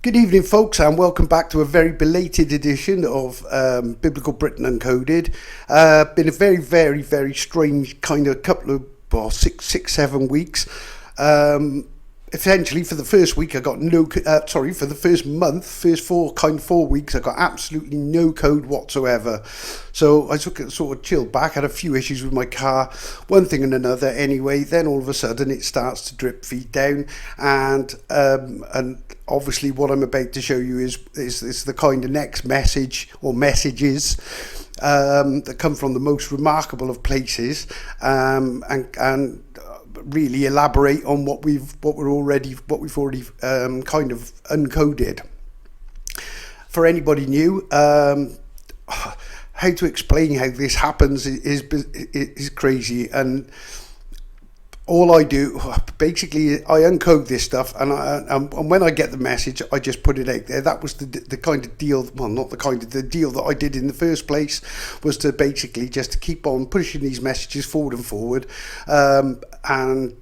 Good evening, folks, and welcome back to a very belated edition of Biblical Britain Uncoded. Been a very, very, very strange kind of couple of, well, six, 7 weeks. Essentially, for the first week, I got for the first month, first 4 weeks, I got absolutely no code whatsoever. So I sort of chilled back, had a few issues with my car, one thing and another anyway. Then all of a sudden it starts to drip feed down, and obviously what I'm about to show you is the kind of next message or messages that come from the most remarkable of places, and really elaborate on what we've already kind of uncoded. For anybody new, how to explain how this happens is crazy, and all I do, basically, I uncode this stuff, and when I get the message, I just put it out there. That was the kind of deal, well, not the kind of, the deal that I did in the first place, was to basically just to keep on pushing these messages forward and forward, and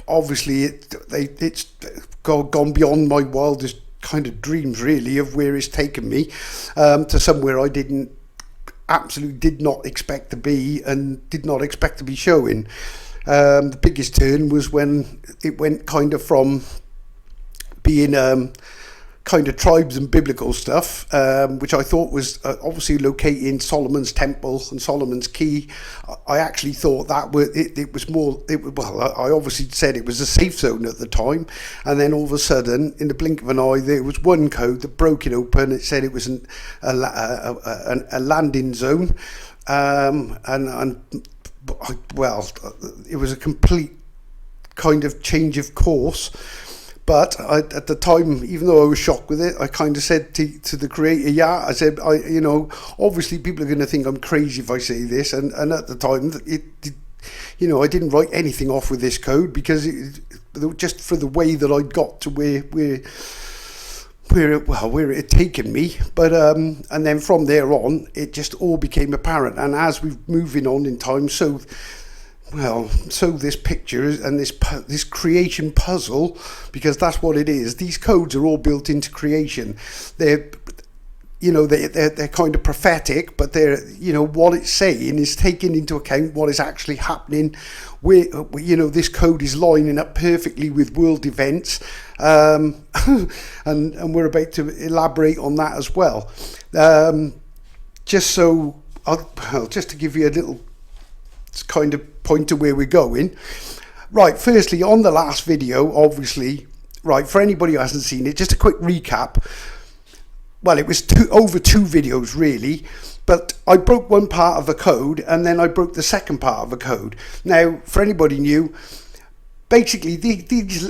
obviously it's gone beyond my wildest kind of dreams, really, of where it's taken me, to somewhere I absolutely did not expect to be, and did not expect to be showing. The biggest turn was when it went kind of from being kind of tribes and biblical stuff, which I thought was obviously locating Solomon's temple and Solomon's key. I actually thought that it was more. I obviously said it was a safe zone at the time, and then all of a sudden, in the blink of an eye, there was one code that broke it open. It said it was a landing zone, well, it was a complete kind of change of course. But at the time, even though I was shocked with it, I kind of said to the creator, I said, obviously people are going to think I'm crazy if I say this. And at the time, I didn't write anything off with this code, because just for the way that I got to where it had taken me. But and then from there on, it just all became apparent. And as we're moving on in time, so this picture and this creation puzzle, because that's what it is. These codes are all built into creation. They're kind of prophetic, but they're, what it's saying is taking into account what is actually happening. This code is lining up perfectly with world events, and we're about to elaborate on that as well. Just to give you a little kind of point to where we're going. Right, firstly, on the last video, obviously, right, for anybody who hasn't seen it, just a quick recap. Well, it was over two videos, really, but I broke one part of the code, and then I broke the second part of the code. Now, for anybody new, basically,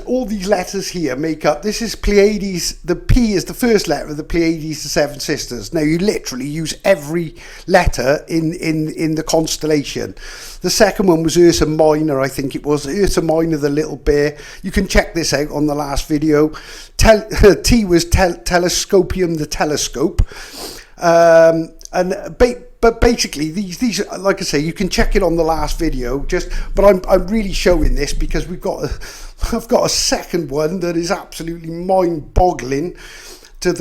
all these letters here make up, this is Pleiades. The P is the first letter of the Pleiades, the Seven Sisters. Now, you literally use every letter in the constellation. The second one was Ursa Minor, I think it was. Ursa Minor, the little bear. You can check this out on the last video. T was Telescopium, the telescope. But basically, these, like I say, you can check it on the last video. But I'm really showing this because I've got a second one that is absolutely mind-boggling to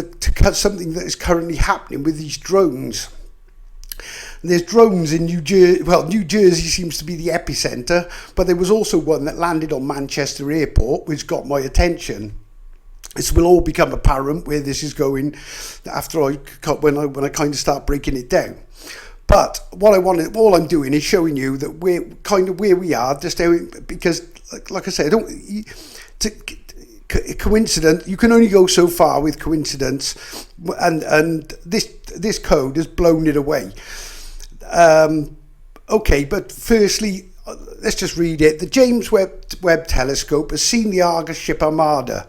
something that is currently happening with these drones. There's drones in New Jersey. Well, New Jersey seems to be the epicenter, but there was also one that landed on Manchester Airport, which got my attention. This will all become apparent where this is going after when I kind of start breaking it down. But all I'm doing is showing you that we're kind of where we are, just because, like I said, coincidence. You can only go so far with coincidence, and this code has blown it away. Okay, but firstly, let's just read it. The James Webb Telescope has seen the Argus ship Armada.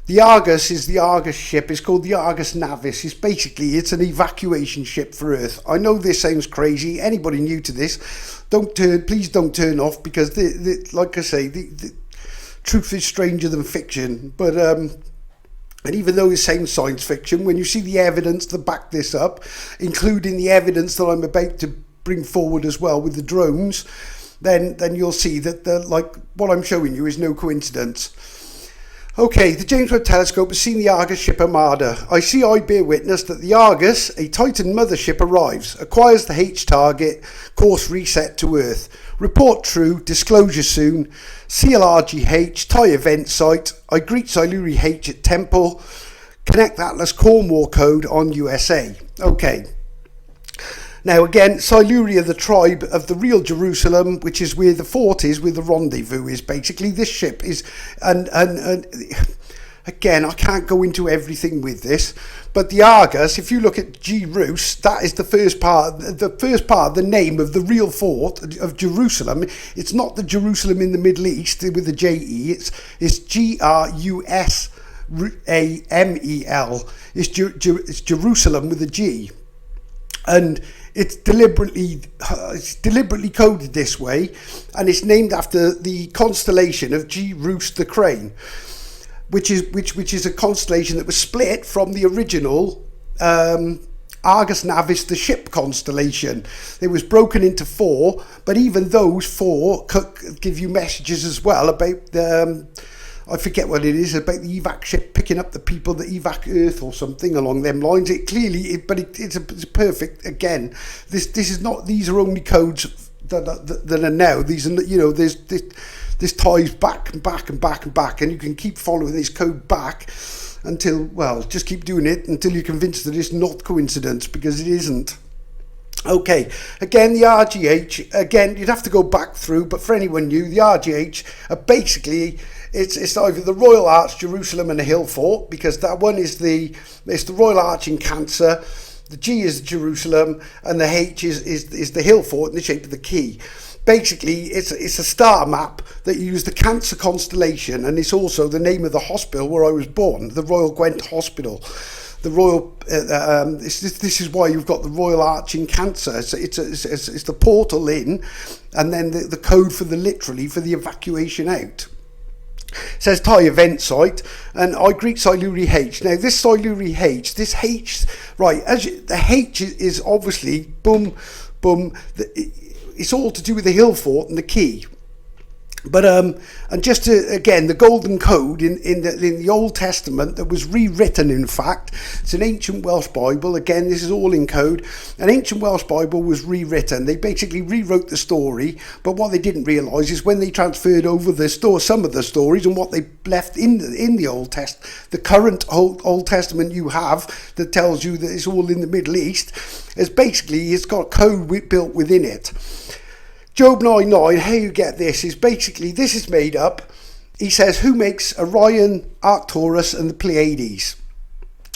The Argus is the Argus ship. It's called the Argus Navis. It's an evacuation ship for Earth. I know this sounds crazy. Anybody new to this, please don't turn off, because like I say, the truth is stranger than fiction. But and even though it sounds science fiction, when you see the evidence to back this up, including the evidence that I'm about to bring forward as well with the drones, then you'll see that what I'm showing you is no coincidence. Okay, the James Webb Telescope has seen the Argus ship Armada. I bear witness that the Argus, a Titan mothership, arrives, acquires the H target, course reset to Earth. Report true, disclosure soon. CLRGH, TIE event site. I greet Siluri H at Temple. Connect Atlas Cornwall code on USA. Okay. Now again, Siluria, the tribe of the real Jerusalem, which is where the fort is, where the rendezvous is. Basically, this ship is, and again, I can't go into everything with this, but the Argus, if you look at G-Rus, that is the first part of the name of the real fort of Jerusalem. It's not the Jerusalem in the Middle East with the J-E, it's G-R-U-S-A-M-E-L. It's Jerusalem with a G. And it's deliberately coded this way, and it's named after the constellation of G-Rus the Crane, which is a constellation that was split from the original Argus Navis, the ship constellation. It was broken into 4, but even those 4 could give you messages as well about I forget what it is, about the evac ship picking up the people that evac Earth or something along them lines. It's a perfect, again, this is not, these are only codes that are now. These are, this ties back and back and back and back, and you can keep following this code back until, well, just keep doing it until you're convinced that it's not coincidence, because it isn't. Okay, again, the RGH, again, you'd have to go back through, but for anyone new, the RGH are basically, it's either the Royal Arch, Jerusalem, and the Hill Fort, because that one is the Royal Arch in Cancer, the G is Jerusalem, and the H is the Hill Fort in the shape of the key. Basically, it's a star map that used the Cancer constellation, and it's also the name of the hospital where I was born, the Royal Gwent Hospital. The Royal, this is why you've got the Royal Arch in Cancer. It's the portal in, and then the code for the evacuation out. It says TIE event site, and I greet Siluri H. Now this Siluri H, this H, right, the H is obviously, boom, boom, it's all to do with the Hill Fort and the key. But and just to, again, the golden code in the Old Testament that was rewritten, in fact, it's an ancient Welsh Bible. Again, this is all in code. An ancient Welsh Bible was rewritten. They basically rewrote the story, but what they didn't realise is when they transferred over some of the stories and what they left in the Old Testament, the current Old Testament you have that tells you that it's all in the Middle East, is basically, it's got code built within it. Job 9:9, how you get this is basically, this is made up. He says, who makes Orion, Arcturus, and the Pleiades?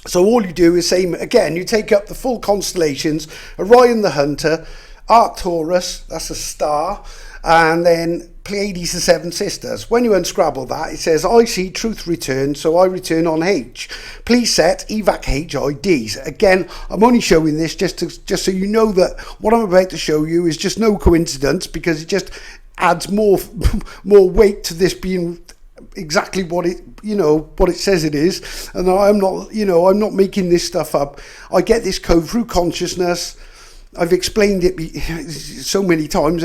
So all you do is say, again, you take up the full constellations, Orion the Hunter, Arcturus, that's a star, and then Pleiades, the Seven Sisters. When you unscrabble that, it says, I see truth return, so I return on H. Please set evac H IDs. Again, I'm only showing this just so you know that what I'm about to show you is just no coincidence, because it just adds more weight to this being exactly what it says it is. And I'm not making this stuff up. I get this code through consciousness. I've explained it so many times,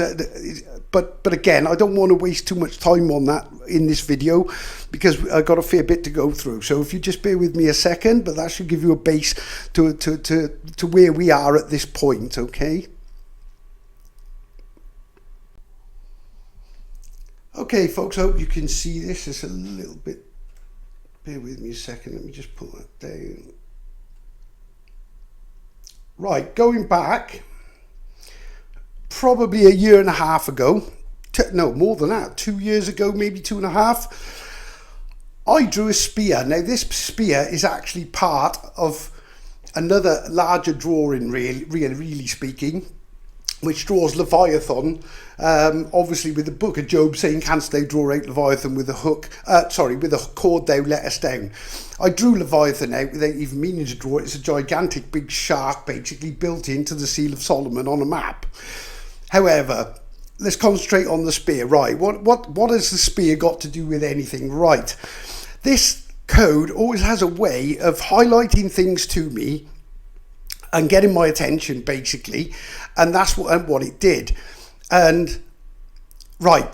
but again, I don't want to waste too much time on that in this video, because I've got a fair bit to go through. So if you just bear with me a second, but that should give you a base to where we are at this point, okay? Okay, folks, I hope you can see this. It's a little bit, bear with me a second, let me just pull that down. Right, going back probably a year and a half ago, no, more than that, 2 years ago, maybe 2.5, I drew a spear. Now this spear is actually part of another larger drawing, really speaking, which draws Leviathan, obviously with the book of Job saying, canst thou draw out Leviathan with a hook, with a cord thou lettest down. I drew Leviathan out without even meaning to draw it. It's a gigantic big shark basically built into the Seal of Solomon on a map. However, let's concentrate on the spear. Right, what has the spear got to do with anything? Right, this code always has a way of highlighting things to me and getting my attention, basically, and that's what it did. And right,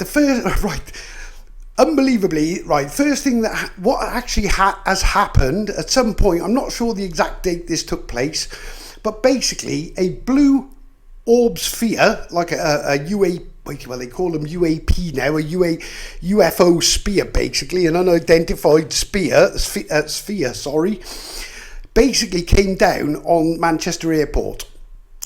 unbelievably, right, first thing that what actually has happened at some point, I'm not sure the exact date this took place, but basically a blue orb sphere, like a UAP, well, they call them UAP now, a UFO sphere, basically, an unidentified sphere, basically came down on Manchester Airport.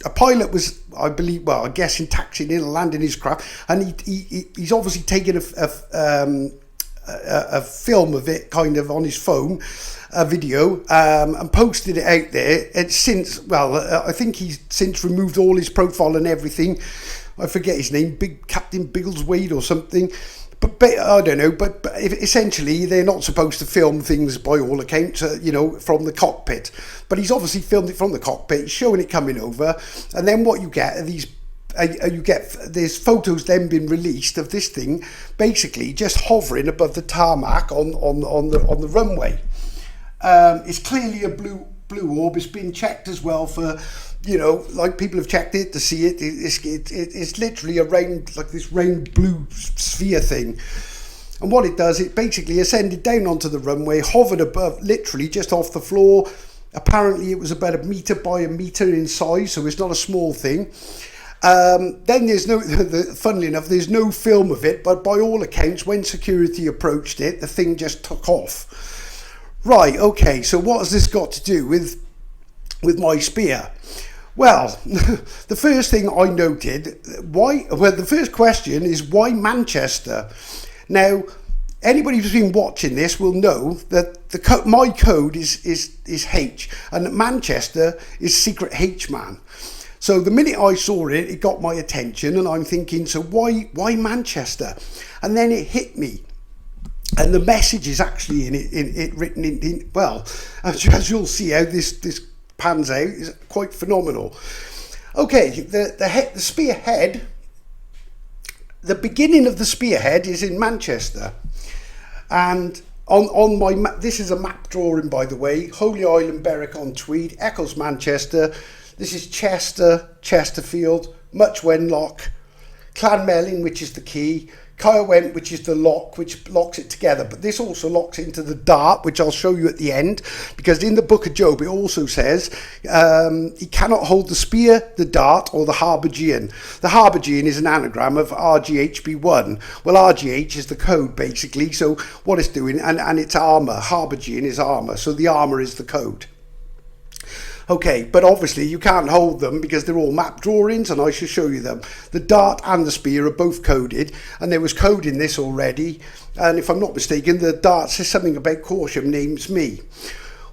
A pilot was, I believe, well, I guess in taxiing in and landing his craft, and he's obviously taken a film of it, kind of on his phone, a video, and posted it out there. And since, well, I think he's since removed all his profile and everything. I forget his name, Captain Biggleswade or something. But I don't know, but essentially they're not supposed to film things by all accounts, from the cockpit. But he's obviously filmed it from the cockpit, he's showing it coming over, and then what you get are these, there's photos then been released of this thing basically just hovering above the tarmac on the runway. It's clearly a blue orb. It's been checked as well for, like people have checked it to see it. It's literally a round, like this round blue sphere thing. And what it does, it basically ascended down onto the runway, hovered above, literally just off the floor. Apparently it was about 1 meter by 1 meter in size, so it's not a small thing. Then there's funnily enough, there's no film of it, but by all accounts, when security approached it, the thing just took off. Right, okay, so what has this got to do with my spear? Well, the first thing I noted, the first question is why Manchester? Now, anybody who's been watching this will know that my code is H, and Manchester is secret H man. So the minute I saw it, it got my attention, and I'm thinking, so why Manchester? And then it hit me. And the message is actually in it written in well, as you'll see how this pans out, is quite phenomenal. Okay, the spearhead, the beginning of the spearhead is in Manchester, and on my map, this is a map drawing, by the way. Holy Island, Berwick-on-Tweed, Eccles, Manchester. This is Chester, Chesterfield, Much Wenlock, Clanmelin, which is the key, Kyle-Went, which is the lock, which locks it together. But this also locks into the dart, which I'll show you at the end, because in the Book of Job it also says he cannot hold the spear, the dart, or the Harbigean. The Harbigean is an anagram of RGHB1. Well, RGH is the code, basically, so what it's doing, and it's armour. Harbigean is armour, so the armour is the code. Okay, but obviously you can't hold them because they're all map drawings, and I shall show you them. The dart and the spear are both coded, and there was code in this already. And if I'm not mistaken, the dart says something about Caution names me.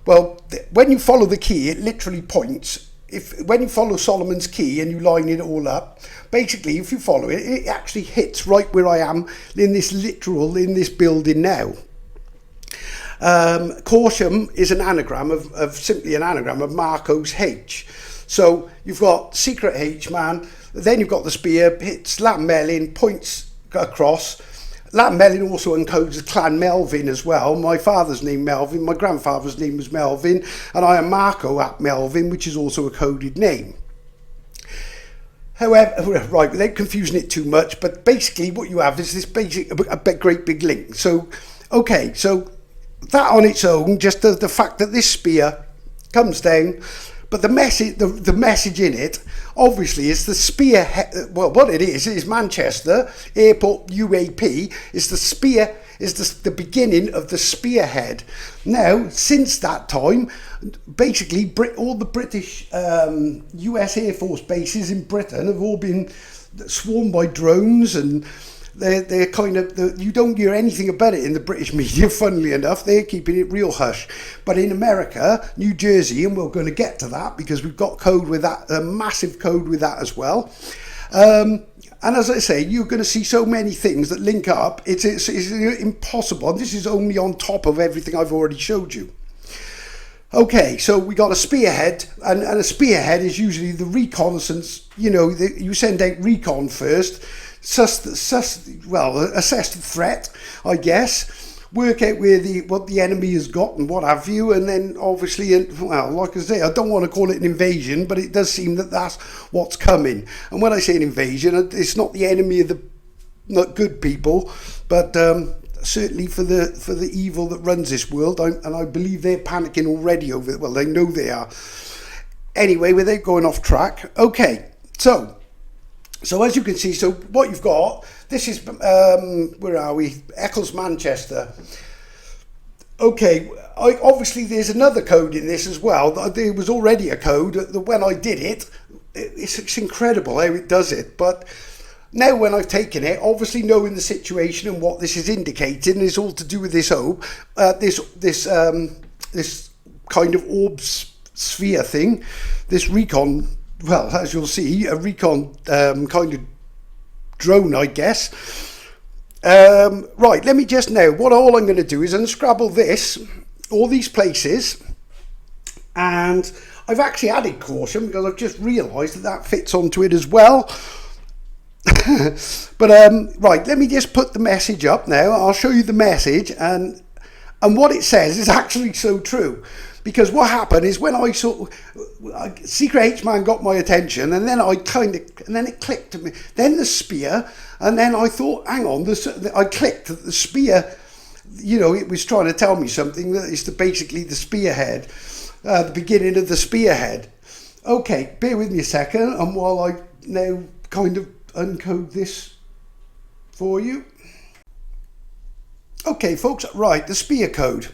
Well, when you follow the key, it literally points. When you follow Solomon's key and you line it all up, basically if you follow it, it actually hits right where I am in this building now. Caution is an anagram simply an anagram of Marco's H. So you've got secret H man, then you've got the spear, hits Llanmelin, points across. Llanmelin also encodes Clan Melvin as well. My father's name Melvin, my grandfather's name was Melvin, and I am Marco ap Melvin, which is also a coded name. However, right, without confusing it too much, but basically what you have is this great big link. So, okay, so that on its own, just the fact that this spear comes down, but the message in it obviously is the spear. Well, what it is Manchester Airport UAP is the spear, is the beginning of the spearhead. Now, since that time, basically all the British US Air Force bases in Britain have all been swarmed by drones, and they're kind of, you don't hear anything about it in the British media, funnily enough. They're keeping it real hush. But in America, New Jersey, and we're going to get to that because we've got code with that, a massive code with that as well. And as I say, you're going to see so many things that link up. It's impossible. And this is only on top of everything I've already showed you. Okay, so we got a spearhead, and a spearhead is usually the reconnaissance. You send out recon first. Assess the threat, I guess, work out what the enemy has got and what have you, and then obviously, well, like I say, I don't want to call it an invasion, but it does seem that that's what's coming. And when I say an invasion, it's not the enemy of the not good people, but certainly for the evil that runs this world, and I believe they're panicking already over it. Well, they know they are. Anyway, without going off track, okay, so as you can see, so what you've got, this is, where are we? Eccles, Manchester. Okay, obviously there's another code in this as well. There was already a code that when I did it, it's incredible how it does it. But now when I've taken it, obviously knowing the situation and what this is indicating is all to do with this this kind of orb sphere thing, this recon, well, as you'll see, a recon kind of drone, I guess. Right, let me just now, all I'm going to do is unscrabble this, all these places, and I've actually added caution because I've just realised that fits onto it as well. But right, let me just put the message up now. I'll show you the message, and what it says is actually so true. Because what happened is when I Secret H-Man got my attention, and then then it clicked to me. Then the spear, and then I thought, hang on, I clicked that the spear, you know, it was trying to tell me something that is basically the spearhead, the beginning of the spearhead. Okay, bear with me a second, and while I now kind of uncode this for you. Okay, folks, right, the spear code.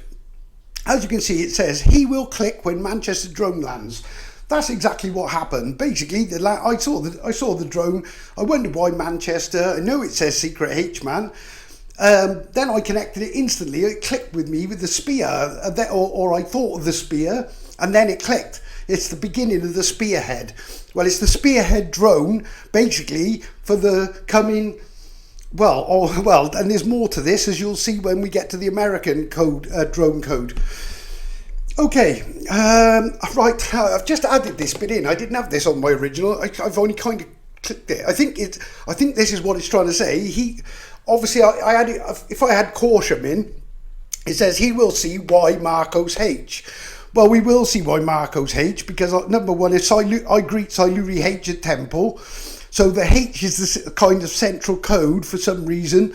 As you can see, it says, he will click when Manchester drone lands. That's exactly what happened. Basically, I saw the drone. I wondered why Manchester. I know it says Secret H-Man. Then I connected it instantly. It clicked with me with the spear, or I thought of the spear, and then it clicked. It's the beginning of the spearhead. Well, it's the spearhead drone, basically, for the coming... Well, and there's more to this, as you'll see when we get to the American code, drone code. Okay, right, I've just added this bit in. I didn't have this on my original. I've only kind of clicked it. I think this is what it's trying to say. Obviously, I added, if I had caution in, it says he will see why Marcos H. Well, we will see why Marcos H, because number one is I greet Siluri H at Temple. So the H is the kind of central code for some reason.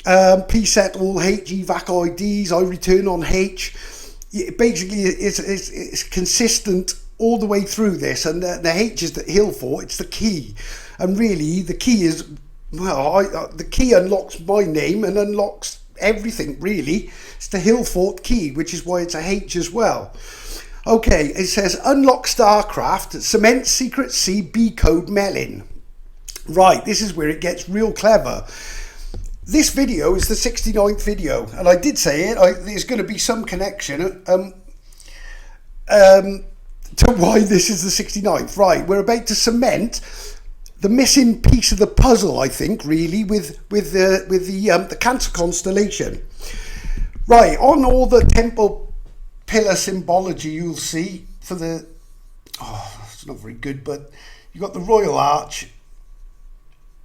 Please set all H evac IDs. I return on H. Basically, it's consistent all the way through this. And the H is the hill fort. It's the key. And really, the key is, well, the key unlocks my name and unlocks everything, really. It's the hill fort key, which is why it's a H as well. Okay, it says unlock Starcraft, cement secret C B code Melin. Right, this is where it gets real clever. This video is the 69th video, and I did say there's going to be some connection to why this is the 69th. Right, we're about to cement the missing piece of the puzzle, I think, really, with the Cancer constellation. Right, on all the temple pillar symbology you'll see for the... Oh, it's not very good, but you've got the Royal Arch.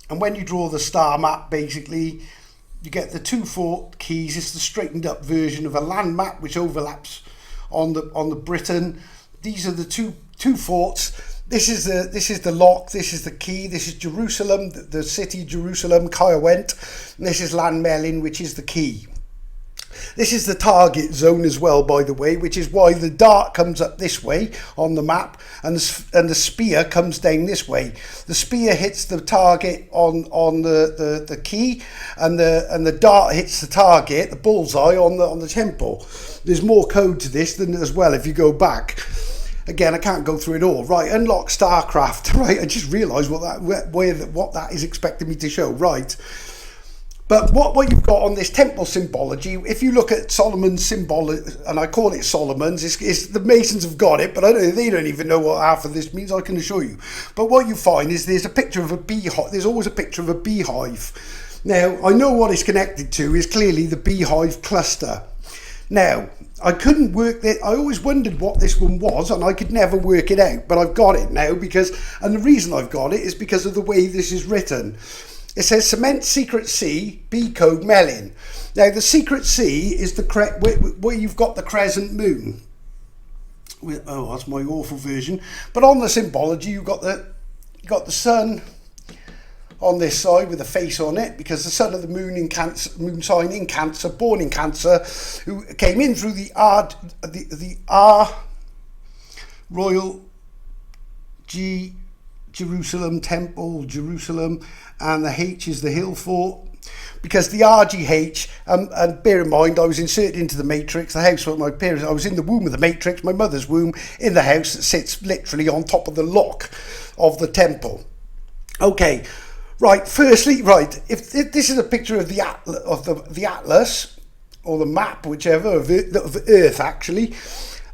And when you draw the star map, basically, you get the two fort keys. It's the straightened up version of a land map which overlaps on the Britain. These are the two forts. This is the lock. This is the key. This is Jerusalem, the city Jerusalem, Kaiwent. And this is Land Melin, which is the key. This is the target zone as well, by the way, which is why the dart comes up this way on the map, and the spear comes down this way. The spear hits the target on the key, and the dart hits the target, the bullseye, on the temple. There's more code to this than as well if you go back. Again, I can't go through it all. Right, unlock Starcraft. Right, I just realised what that is expecting me to show. Right. But what you've got on this temple symbology, if you look at Solomon's symbol, and I call it Solomon's, it's the Masons have got it, but they don't even know what half of this means, I can assure you. But what you find is there's a picture of a beehive. There's always a picture of a beehive. Now, I know what it's connected to is clearly the beehive cluster. Now, I couldn't work that. I always wondered what this one was, and I could never work it out, but I've got it now and the reason I've got it is because of the way this is written. It says cement secret C, B code Melin. Now the secret C is where you've got the crescent moon. Oh, that's my awful version. But on the symbology, you've got the sun. on this side with a face on it, because the son of the moon in Cancer, moon sign in Cancer, born in Cancer, who came in through the R Royal G Jerusalem Temple, Jerusalem, and the H is the hill fort. Because the RGH, and bear in mind, I was inserted into the matrix, the house where my parents, I was in the womb of the matrix, my mother's womb, in the house that sits literally on top of the lock of the temple. Okay, right, firstly, right, if this is a picture of the atlas, or the map, whichever, of Earth actually,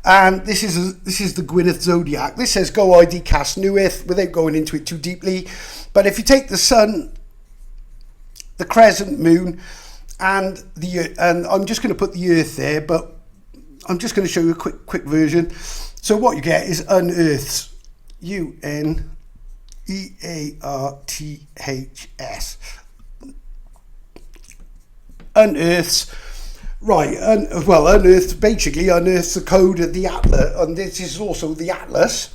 and this is the Gwyneth Zodiac. This says Go ID Cast Newith, without going into it too deeply. But if you take the sun, the crescent moon, and I'm just going to put the Earth there, but I'm just going to show you a quick version. So what you get is unearths, UNEARTHS, unearths. Right, unearths basically unearths the code of the atlas, and this is also the atlas,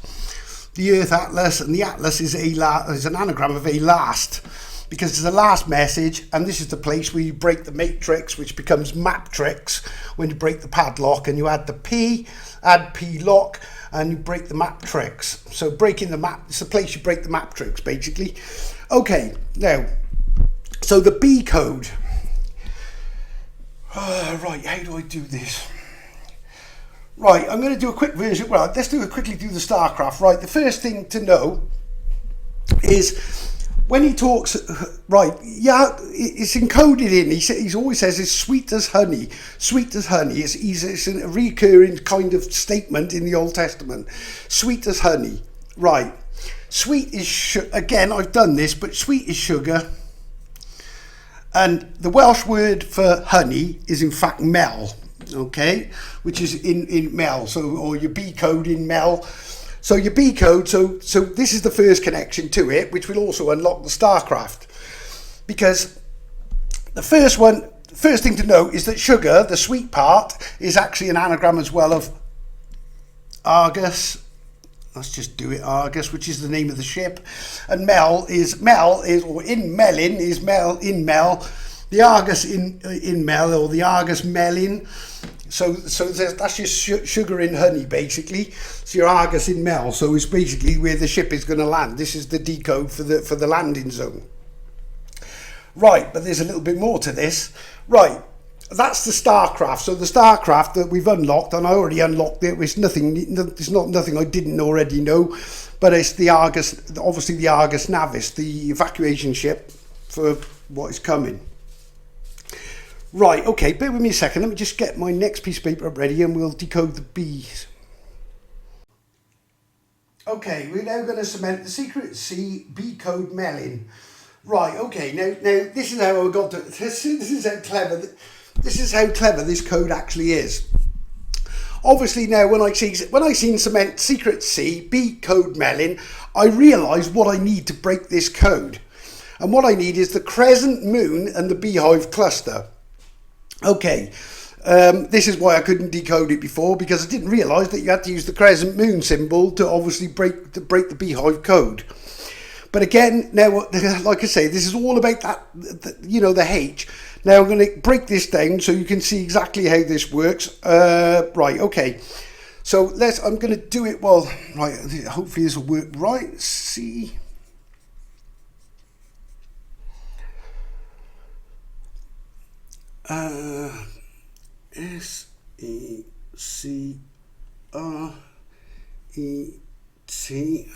the Earth Atlas, and the atlas is an anagram of a last, because it's the last message, and this is the place where you break the matrix, which becomes Maptrix when you break the padlock, and you add the P, add P lock, and you break the Maptrix. So breaking the map, it's the place you break the Maptrix basically. Okay, now, so the B code. Right, how do I do this? Right, I'm going to do a quick version. Well, let's quickly do the StarCraft. Right, the first thing to know is when he talks, right, yeah, it's encoded in. He always says it's sweet as honey, sweet as honey. It's a recurring kind of statement in the Old Testament. Sweet as honey. Right, sweet is, again, I've done this, but sweet is sugar. And the Welsh word for honey is in fact mel, okay, which is in mel, so, or your B code in mel. So your B code, so this is the first connection to it, which will also unlock the StarCraft. Because the first thing to note is that sugar, the sweet part, is actually an anagram as well of Argus. Let's just do it, Argus, which is the name of the ship. And Mel is, or in Melin is Mel, in Mel. The Argus in Mel, or the Argus Melin. So that's just sugar in honey, basically. So your Argus in Mel. So it's basically where the ship is going to land. This is the decode for the landing zone. Right, but there's a little bit more to this. Right. That's the StarCraft. So the StarCraft that we've unlocked, and I already unlocked it. It's not nothing I didn't already know, but it's the Argus, obviously the Argus Navis, the evacuation ship for what is coming. Right, okay, bear with me a second. Let me just get my next piece of paper up ready, and we'll decode the B's. Okay, we're now going to cement the secret C B code Melin. Right, okay. Now this is how I got to. This is how clever. This is how clever this code actually is. Obviously now when I seen cement secret C, B code Melin, I realised what I need to break this code. And what I need is the crescent moon and the beehive cluster. Okay, this is why I couldn't decode it before, because I didn't realise that you had to use the crescent moon symbol to obviously break the beehive code. But again, now, like I say, this is all about the H. Now I'm going to break this down so you can see exactly how this works. Right, okay. So I'm going to do it, well, right, hopefully this will work right. C. S-E-C-R-E-T.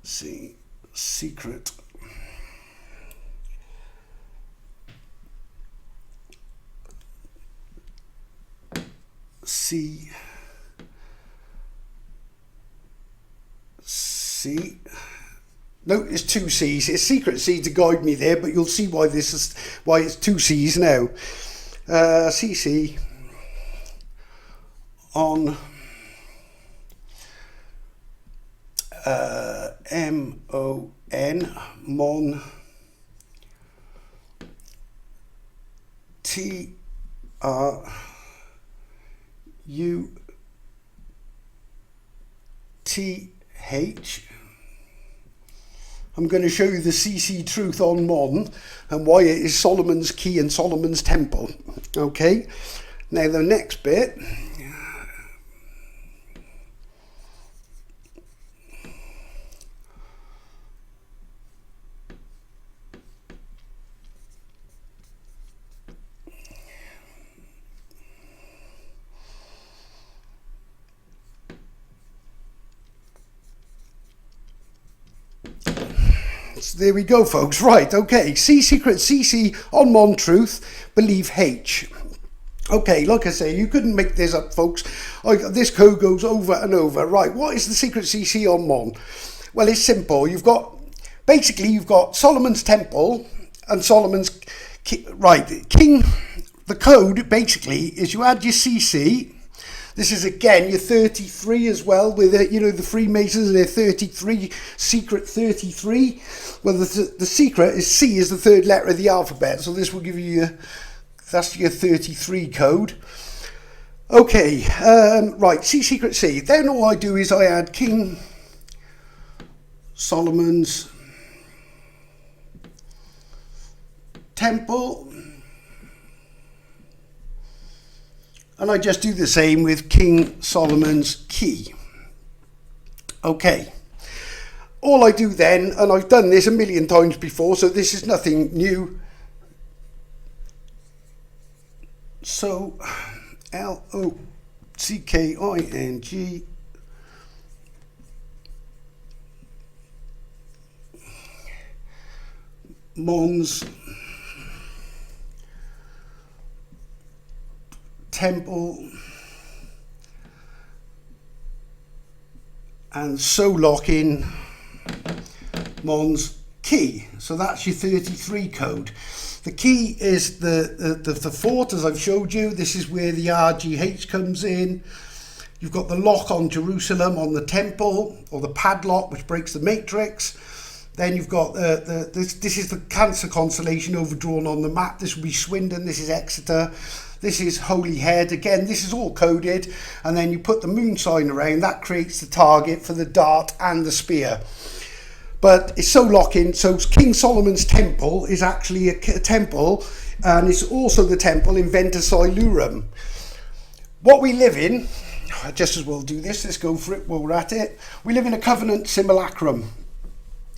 C, secret. C, no, it's two C's. It's secret C to guide me there, but you'll see why it's two C's now. CC on M-O-N, Mon, T-R-U-T-H. I'm going to show you the CC truth on Mon and why it is Solomon's key and Solomon's temple. Okay, now the next bit. There we go, folks. Right, okay. C secret, CC on Mon truth, believe H. Okay, like I say, you couldn't make this up, folks. This code goes over and over. Right, what is the secret CC on Mon? Well, it's simple. You've got Solomon's temple and Solomon's king. The code basically is you add your CC. This is again your 33 as well, with the Freemasons and their 33, secret 33. Well, the secret is C is the third letter of the alphabet, so this will give you that's your 33 code. Okay, right, C secret C. Then all I do is I add King Solomon's temple. And I just do the same with King Solomon's key. Okay. All I do then, and I've done this a million times before, so this is nothing new. So, L-O-C-K-I-N-G. Mon's temple and so lock in Mon's key. So that's your 33 code. The key is the fort, as I've showed you. This is where the RGH comes in. You've got the lock on Jerusalem on the temple, or the padlock which breaks the matrix. Then you've got this is the Cancer constellation overdrawn on the map. This will be Swindon. This is Exeter. This is Holy Head. Again, this is all coded, and then you put the moon sign around. That creates the target for the dart and the spear. But it's so lock-in. So King Solomon's temple is actually a temple, and it's also the temple in Ventus Ilurum. What we live in, I just as well do this. Let's go for it while we're at it. We live in a covenant simulacrum.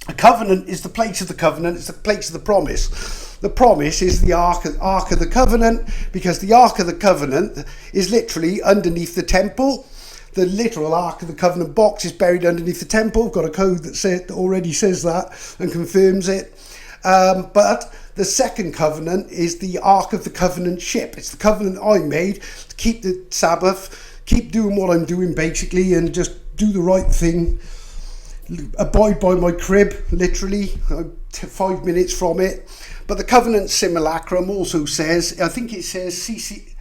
A covenant is the place of the covenant. It's the place of the promise. The promise is the Ark of the Covenant, because the Ark of the Covenant is literally underneath the temple. The literal Ark of the Covenant box is buried underneath the temple. I've got a code that already says that and confirms it. But the second covenant is the Ark of the Covenant ship. It's the covenant I made to keep the Sabbath, keep doing what I'm doing basically, and just do the right thing. Abide by my crib, literally. I'm 5 minutes from it. But the covenant simulacrum also says, I think it says CC,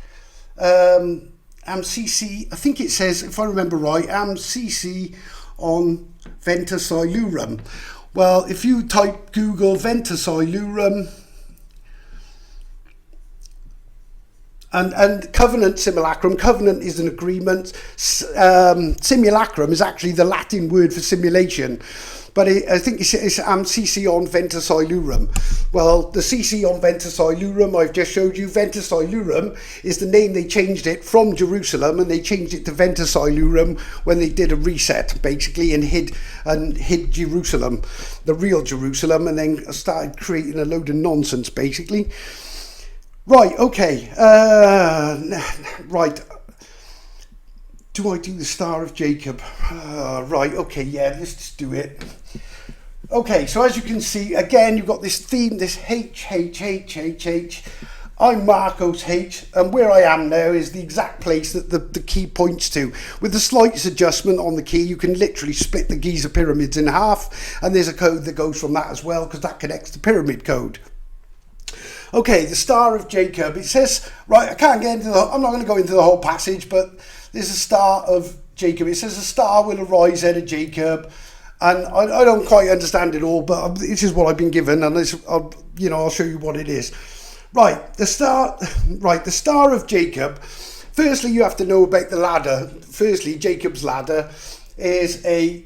CC, I think it says, if I remember right, CC on Ventus Ilurum. Well, if you type Google Ventus Ilurum and covenant simulacrum, covenant is an agreement. Simulacrum is actually the Latin word for simulation. But I think it's CC on Ventus Ilurum. Well, the CC on Ventus Ilurum, I've just showed you. Ventus Ilurum is the name they changed it from Jerusalem, and they changed it to Ventus Ilurum when they did a reset, basically, and hid Jerusalem, the real Jerusalem, and then started creating a load of nonsense, basically. Right, okay. Right. Do I do the Star of Jacob? Right, okay, yeah, let's just do it. Okay, so as you can see, again, you've got this theme, this H. I'm Marcos H, and where I am now is the exact place that the key points to. With the slight adjustment on the key, you can literally split the Giza pyramids in half, and there's a code that goes from that as well, because that connects the pyramid code. Okay, the Star of Jacob, it says, right, I'm not going to go into the whole passage, but there's a Star of Jacob. It says a star will arise out of Jacob, and I don't quite understand it all, but this is what I've been given, and I'll show you what it is. Right, the Star of Jacob. Firstly, you have to know about the ladder. Firstly, Jacob's ladder is a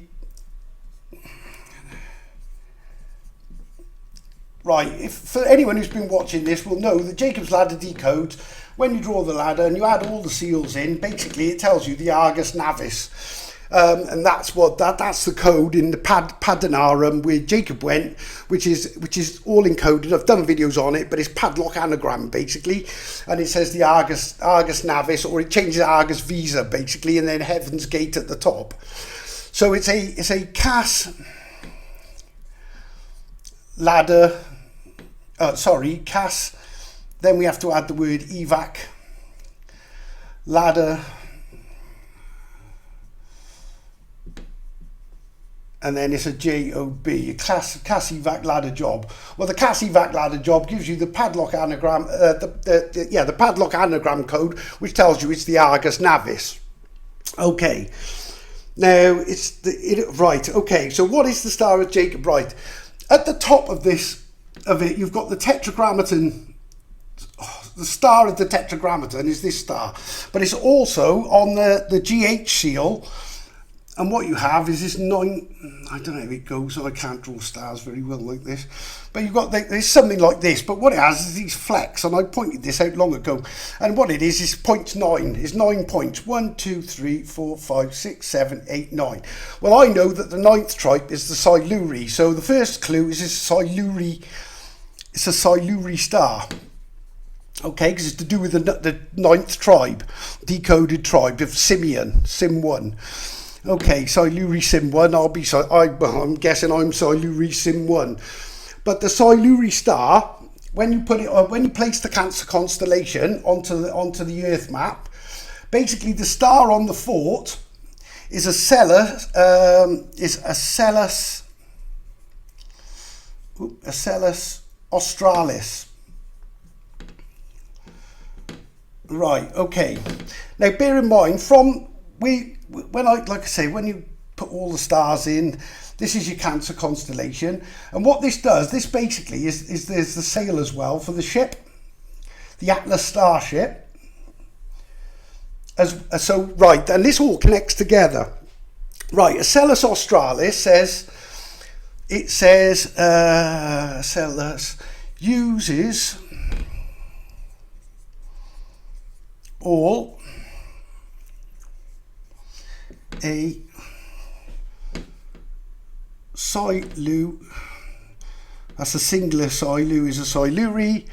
Right, if for anyone who's been watching this will know that Jacob's ladder decodes, when you draw the ladder and you add all the seals in, basically it tells you the Argus Navis. And that's the code in the Padanarum where Jacob went, which is all encoded. I've done videos on it, but it's padlock anagram basically, and it says the Argus Navis, or it changes Argus Visa basically, and then Heaven's Gate at the top. So it's a Cass ladder. Cass. Then we have to add the word evac ladder. And then it's a JOB, a Cass evac ladder job. Well, the Cass evac ladder job gives you the padlock anagram, the padlock anagram code, which tells you it's the Argus Navis. Okay. Now right. Okay. So what is the Star of Jacob? Right. At the top of it, you've got the Tetragrammaton. The star of the Tetragrammaton is this star, but it's also on the GH seal. And what you have is this 9, I don't know how it goes, so I can't draw stars very well like this. But you've got, there's something like this, but what it has is these flecks, and I pointed this out long ago. And what it is points 9, is 9 points. 1, 2, 3, 4, 5, 6, 7, 8, 9. Well, I know that the 9th tribe is the Siluri, so the first clue is this Siluri, it's a Siluri star. Okay, because it's to do with the 9th tribe, decoded tribe of Simeon, Sim 1. Okay, Siluri Sim 1, I'm guessing I'm Siluri Sim 1. But the Siluri star, when you place the Cancer constellation onto the Earth map, basically the star on the fort is a Acellus Australis. Right, okay. Now bear in mind, when you put all the stars in, this is your Cancer constellation, and what this does, this basically is there's the sail as well for the ship, the Atlas starship. Right, and this all connects together. Right, Acellus Australis says Acellus uses all a Silu, that's a singular Silu, is a Siluri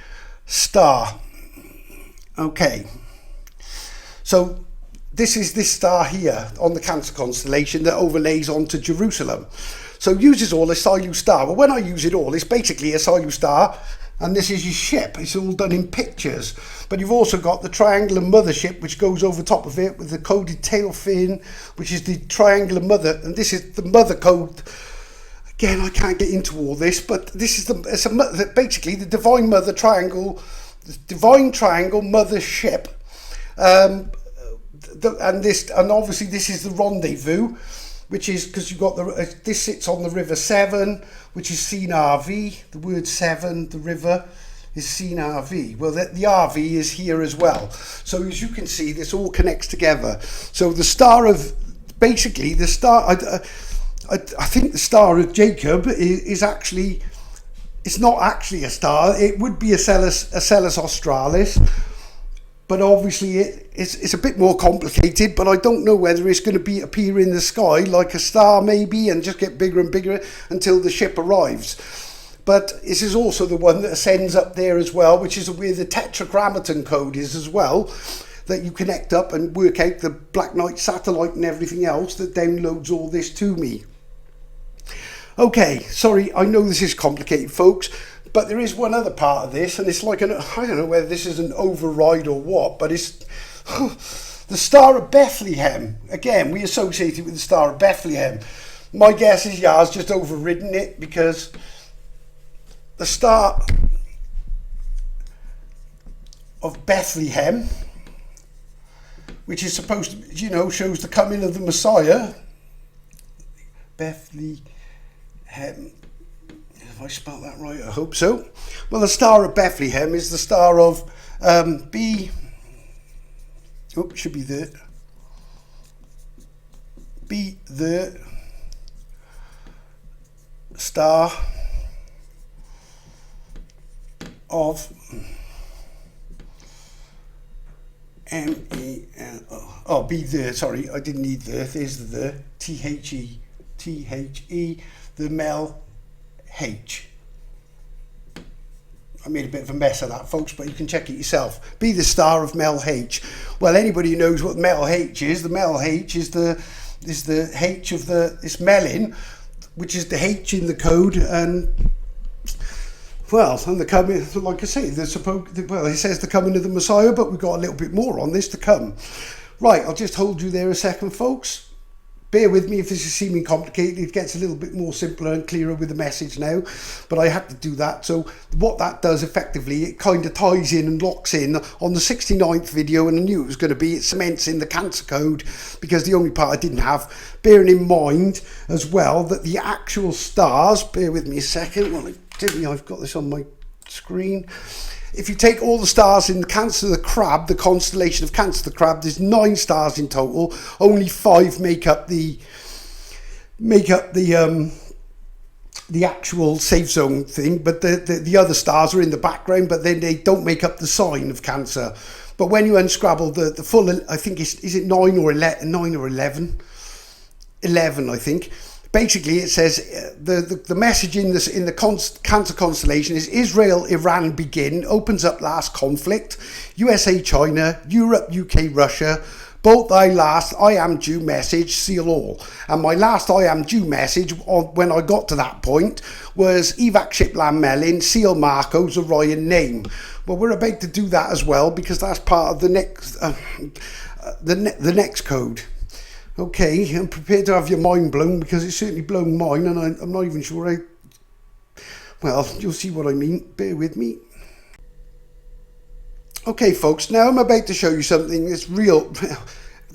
star. Okay, so this is this star here on the Cancer constellation that overlays onto Jerusalem. So uses all a Silu star. Well, when I use it all, it's basically a Silu star, and this is your ship. It's all done in pictures. But you've also got the triangular mothership, which goes over top of it with the coded tail fin, which is the triangular mother, and this is the mother code. Again, I can't get into all this, but this is basically the divine mother triangle, the divine triangle mother ship, and obviously this is the rendezvous, which is because you've got this sits on the River Severn, which is seen RV. The word Severn, the river, is seen RV. Well, the RV is here as well. So as you can see, this all connects together. So the star of, basically the star, I think the star of Jacob is actually, it's not actually a star. It would be Acellus Australis, but obviously it's a bit more complicated. But I don't know whether it's going to appear in the sky like a star maybe, and just get bigger and bigger until the ship arrives. But this is also the one that ascends up there as well, which is where the Tetragrammaton code is as well, that you connect up and work out the Black Knight satellite and everything else that downloads all this to me. Okay, sorry, I know this is complicated, folks, but there is one other part of this, and it's like I don't know whether this is an override or what, but it's the Star of Bethlehem. Again, we associate it with the Star of Bethlehem. My guess is Yah's just overridden it, because the Star of Bethlehem, which is supposed to, shows the coming of the Messiah. Bethlehem. Have I spelled that right? I hope so. Well, the Star of Bethlehem is the star of should be the star of M-E-L-O. Oh, be there, sorry, I didn't need there. There's the T-H-E, T-H-E, the Mel H. I made a bit of a mess of that, folks, but you can check it yourself. Be the star of Mel H. Well, anybody who knows what Mel H is, the Mel H is the H of it's Melin, which is the H in the code, and well, and the coming, like I say, well, it says the coming of the Messiah, but we've got a little bit more on this to come. Right, I'll just hold you there a second, folks. Bear with me if this is seeming complicated. It gets a little bit more simpler and clearer with the message now, but I had to do that. So what that does effectively, it kind of ties in and locks in on the 69th video, and I knew it was going to be, it cements in the cancer code, because the only part I didn't have, bearing in mind as well that the actual stars, bear with me a second, well, I've got this on my screen. If you take all the stars in the Cancer the Crab, the constellation of Cancer the Crab, there's 9 stars in total. Only 5 make up the actual safe zone thing, but the other stars are in the background, but then they don't make up the sign of Cancer. But when you unscrabble the full, I think is it 9 or 11? 11, I think. Basically, it says the message in the Cancer constellation is Israel, Iran begin, opens up last conflict, USA, China, Europe, UK, Russia, both thy last I am Jew message, seal all. And my last I am Jew message, when I got to that point, was evac ship land Melin, seal Marco's Orion name. Well, we're about to do that as well, because that's part of the next the next code. Okay, I'm prepared to have your mind blown, because it's certainly blown mine, and I'm not even sure well, you'll see what I mean. Bear with me. Okay, folks, now I'm about to show you something that's real.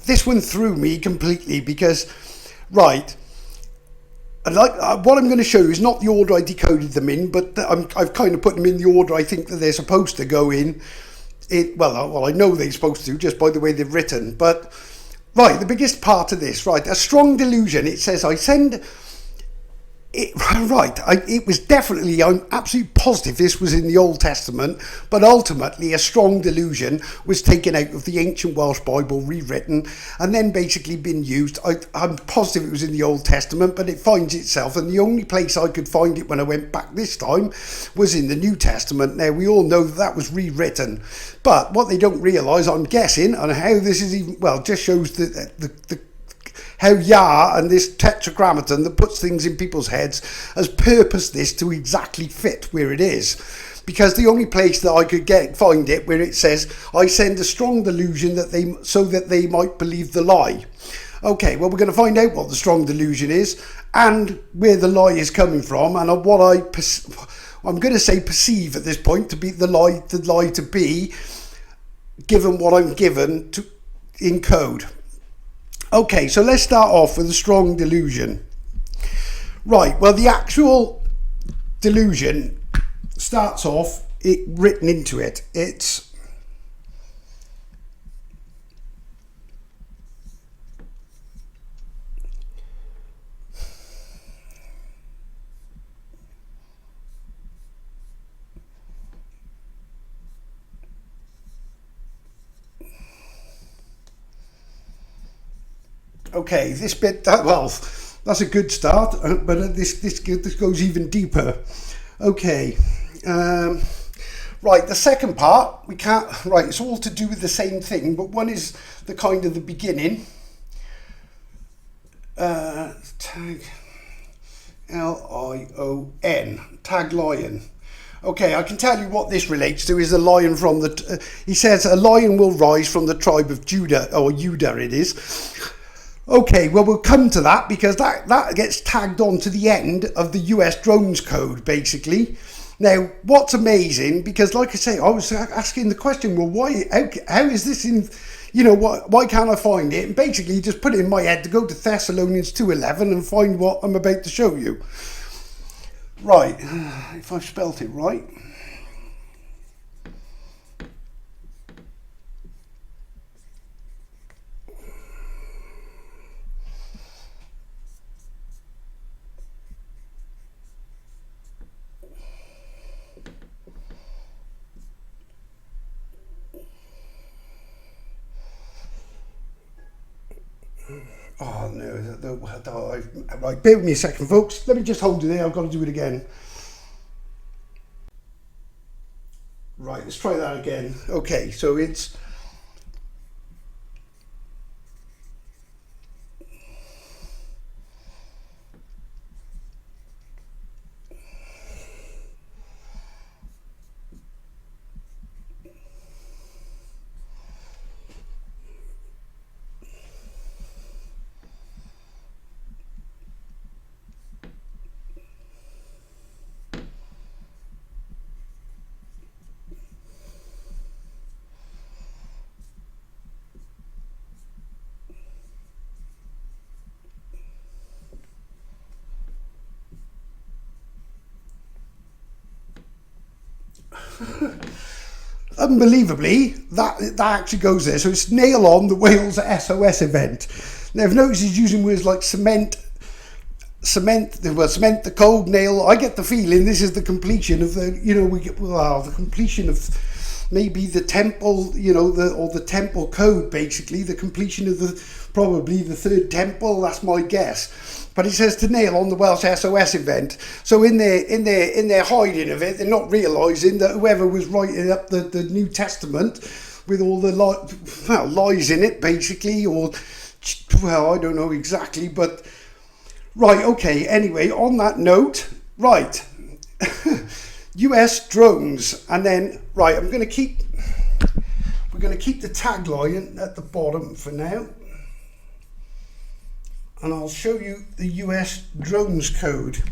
This one threw me completely, because, right, what I'm going to show you is not the order I decoded them in, but I've kind of put them in the order I think that they're supposed to go in. Well, I know they're supposed to, just by the way they've written, but... Right, the biggest part of this, right, a strong delusion. It says I send it, right, it was definitely, I'm absolutely positive this was in the Old Testament, but ultimately a strong delusion was taken out of the ancient Welsh Bible, rewritten, and then basically been used. I'm positive it was in the Old Testament, but it finds itself, and the only place I could find it when I went back this time was in the New Testament. Now, we all know that was rewritten, but what they don't realise, I'm guessing, and how this is even, well, just shows the how Yah and this tetragrammaton that puts things in people's heads has purposed this to exactly fit where it is. Because the only place that I could find it where it says, I send a strong delusion so that they might believe the lie. Okay, well, we're going to find out what the strong delusion is and where the lie is coming from, and what I'm going to say perceive at this point to be the lie to be, given what I'm given in code. Okay, so let's start off with a strong delusion. Right, well, the actual delusion starts off written into it. It's okay, this bit, well, that's a good start, but this goes even deeper. Okay, right, the second part, we can't, right, it's all to do with the same thing, but one is the kind of the beginning. Tag, L-I-O-N, tag lion. Okay, I can tell you what this relates to is a lion from the, he says a lion will rise from the tribe of Judah, or Judah it is. Okay, well, we'll come to that because that gets tagged on to the end of the US drones code, basically. Now, what's amazing, because like I say, I was asking the question, well, why, how is this in, you know, why can't I find it? And basically just put it in my head to go to Thessalonians 2:11 and find what I'm about to show you. Right, if I've spelt it right. Oh no, right, bear with me a second folks, let me just hold it there, I've got to do it again. Right, let's try that again. Okay, so it's unbelievably, that actually goes there. So it's nail on the Wales SOS event. Now I've noticed he's using words like cement the code, nail. I get the feeling this is the completion of the, the completion of maybe the temple, the temple code, basically the completion of probably the third temple. That's my guess. But it says to nail on the Welsh SOS event. So in their hiding of it, they're not realising that whoever was writing up the New Testament with all the lies in it, basically, or I don't know exactly, but right, okay. Anyway, on that note, right, US drones, and then right, we're going to keep the tagline at the bottom for now. And I'll show you the US drones code.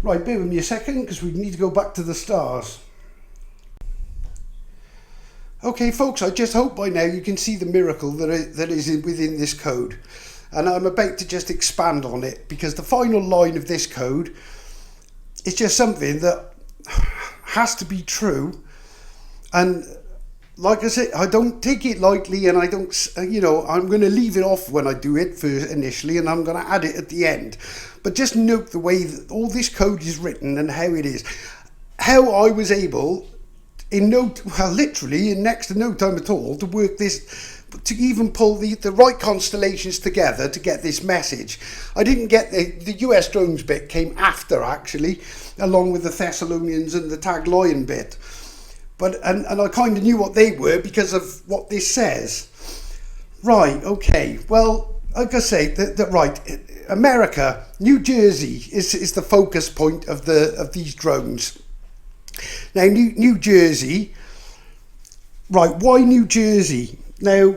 Right, bear with me a second because we need to go back to the stars. Okay folks, I just hope by now you can see the miracle that is within this code. And I'm about to just expand on it because the final line of this code is just something that has to be true. And like I said, I don't take it lightly, and I don't, I'm going to leave it off when I do it first initially, and I'm going to add it at the end. But just note the way that all this code is written and how it is. How I was able, literally in next to no time at all, to work this, to even pull the right constellations together to get this message. I didn't get the US drones bit came after, actually, along with the Thessalonians and the Tag Lion bit. But and I kind of knew what they were because of what this says. Right, okay. Well, like I say, right, America, New Jersey is the focus point of these drones. Now, New Jersey, right? Why New Jersey? Now,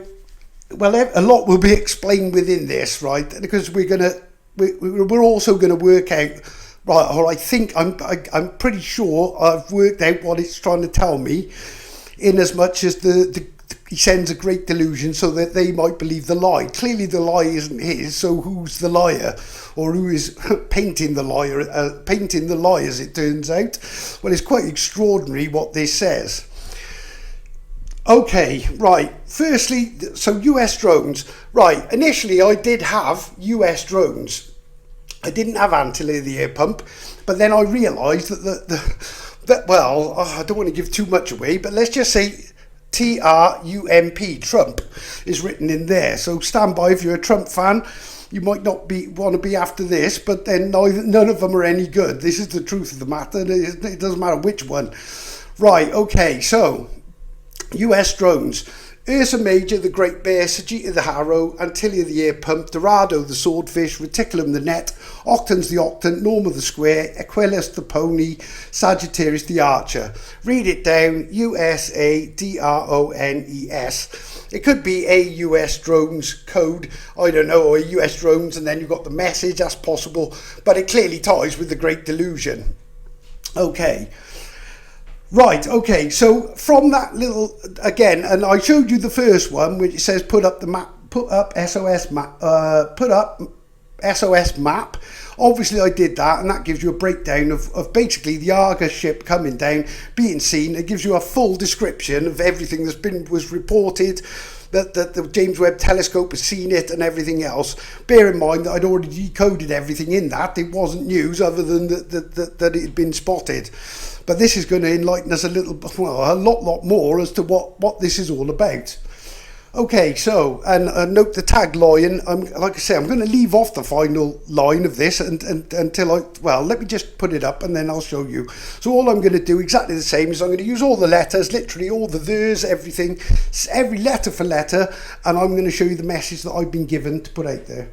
well, a lot will be explained within this, right? Because we're also going to work out. Right, or I think I'm pretty sure I've worked out what it's trying to tell me, in as much as he sends a great delusion so that they might believe the lie. Clearly the lie isn't his, so who's the liar? Or who is painting the lie, as it turns out? Well, it's quite extraordinary what this says. Okay, right, firstly, so US drones. Right, initially I did have US drones. I didn't have anti-air pump, but then I realised I don't want to give too much away, but let's just say TRUMP, Trump, is written in there. So stand by if you're a Trump fan. You might not want to be after this, but then none of them are any good. This is the truth of the matter. It doesn't matter which one. Right, okay, so US drones. Ursa Major, the Great Bear, Sagitta the Harrow, Antilia the Air Pump, Dorado the Swordfish, Reticulum the Net, Octans the Octant, Norma the Square, Aquilus the Pony, Sagittarius the Archer. Read it down, USADRONES. It could be a US drones code, I don't know, or a US drones, and then you've got the message, that's possible, but it clearly ties with the Great Delusion. Okay. Right, okay, so from that little, again, and I showed you the first one, which says put up SOS map. Obviously I did that, and that gives you a breakdown of basically the Argus ship coming down, being seen. It gives you a full description of everything was reported, that the James Webb Telescope has seen it and everything else. Bear in mind that I'd already decoded everything in that. It wasn't news other than that it had been spotted. But this is going to enlighten us a lot more as to what this is all about. Okay, so, and note the tagline. Like I say, I'm going to leave off the final line of this until well, let me just put it up and then I'll show you. So all I'm going to do exactly the same is I'm going to use all the letters, literally all the there's, everything, every letter for letter, and I'm going to show you the message that I've been given to put out there.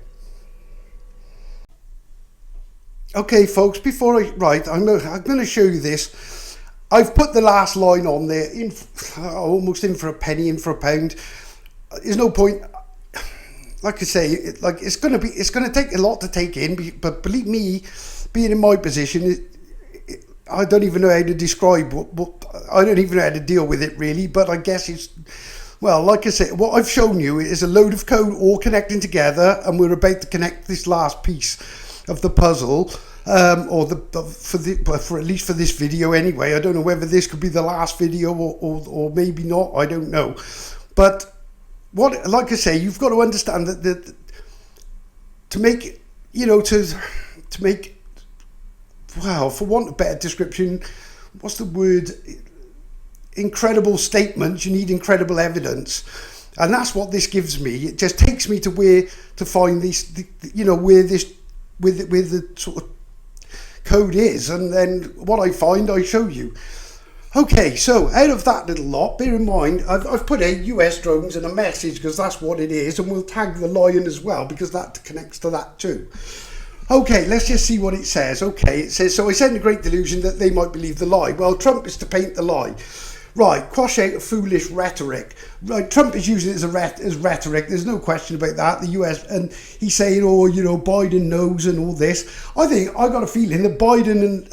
Okay, folks, before I write, I'm going to show you this. I've put the last line on there, almost in for a penny, in for a pound. There's no point, like I say, it's going to take a lot to take in, but believe me, being in my position, I don't even know how to describe I don't even know how to deal with it really, but I guess it's, well, like I said, what I've shown you is a load of code all connecting together, and we're about to connect this last piece of the puzzle, for at least for this video anyway. I don't know whether this could be the last video or maybe not, I don't know, but what, like I say, you've got to understand that to make, to make, well, for want of a better description, what's the word? Incredible statements, you need incredible evidence. And that's what this gives me. It just takes me to where to find this, where this, with the sort of code is. And then what I find, I show you. Okay, so out of that little lot, bear in mind, I've put a US drones and a message because that's what it is, and we'll tag the lion as well because that connects to that too. Okay, let's just see what it says. Okay, it says, so I sent a great delusion that they might believe the lie. Well, Trump is to paint the lie. Right, quash out a foolish rhetoric. Right, Trump is using it as rhetoric. There's no question about that. The US, and he's saying, oh, Biden knows and all this. I got a feeling that Biden and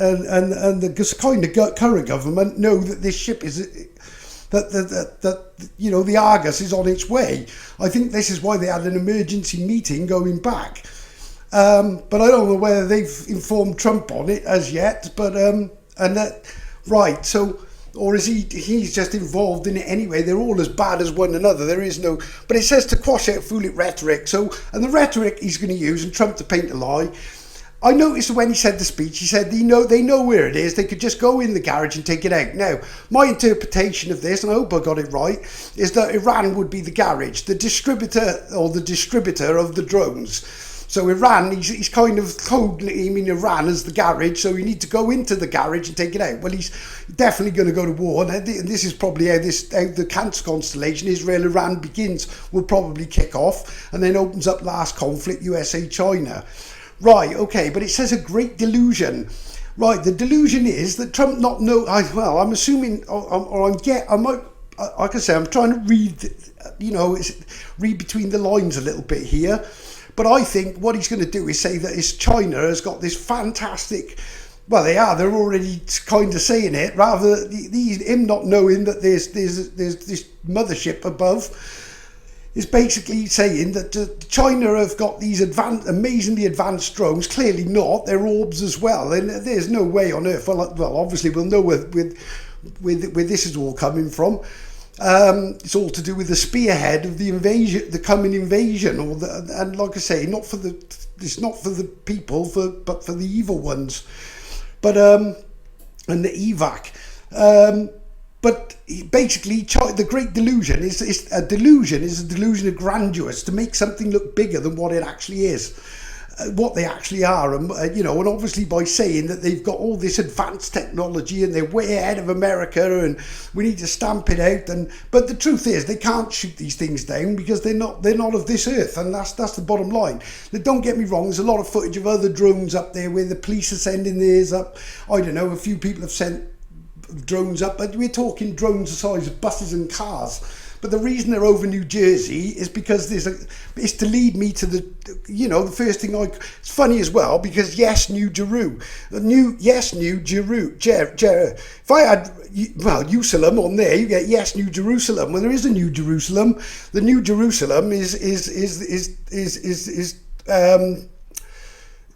the kind of current government know that this ship is, that the Argus is on its way. I think this is why they had an emergency meeting going back. But I don't know whether they've informed Trump on it as yet. But right, so. Or is he's just involved in it anyway? They're all as bad as one another. There is no, but it says to quash out foolish rhetoric. So, and the rhetoric he's going to use, and Trump to paint a lie. I noticed when he said the speech, he said they know where it is. They could just go in the garage and take it out. Now, my interpretation of this, and I hope I got it right, is that Iran would be the garage, the distributor of the drones. So Iran, he's kind of coding Iran as the garage, so you need to go into the garage and take it out. Well, he's definitely going to go to war, and this is probably how the Cancer constellation, Israel-Iran begins, will probably kick off, and then opens up last conflict, USA-China. Right, okay, but it says a great delusion. Right, the delusion is that Trump not know, I'm assuming, like I say, I'm trying to read, read between the lines a little bit here. But I think what he's going to do is say that China has got this fantastic, well, they're already kind of saying it, rather him not knowing that there's this mothership above is basically saying that China have got these amazingly advanced drones. Clearly not, they're orbs as well, and there's no way on earth, well obviously we'll know where this is all coming from. It's all to do with the spearhead of the invasion, the coming invasion, and like I say, it's not for the people, but for the evil ones, but and the evac. But basically, the great delusion is a delusion of grandeur, to make something look bigger than what it actually is. What they actually are, and and obviously by saying that they've got all this advanced technology and they're way ahead of America and we need to stamp it out, but the truth is they can't shoot these things down because they're not of this earth, and that's the bottom line. Now, don't get me wrong, there's a lot of footage of other drones up there where the police are sending theirs up. I don't know, a few people have sent drones up, but we're talking drones the size of buses and cars. But the reason they're over New Jersey is because it's to lead me to the first thing it's funny as well, because yes, New Jerusalem. If I had, Jerusalem on there, you get yes, New Jerusalem. Well, there is a New Jerusalem. The New Jerusalem is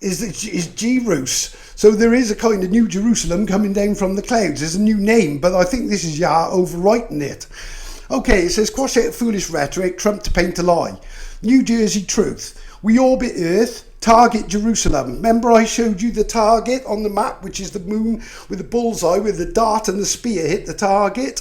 Jerus. So there is a kind of New Jerusalem coming down from the clouds. There's a new name, but I think this is Yah overwriting it. Okay, it says, quash out foolish rhetoric, Trump to paint a lie. New Jersey truth. We orbit Earth, target Jerusalem. Remember I showed you the target on the map, which is the moon with the bullseye, with the dart and the spear hit the target?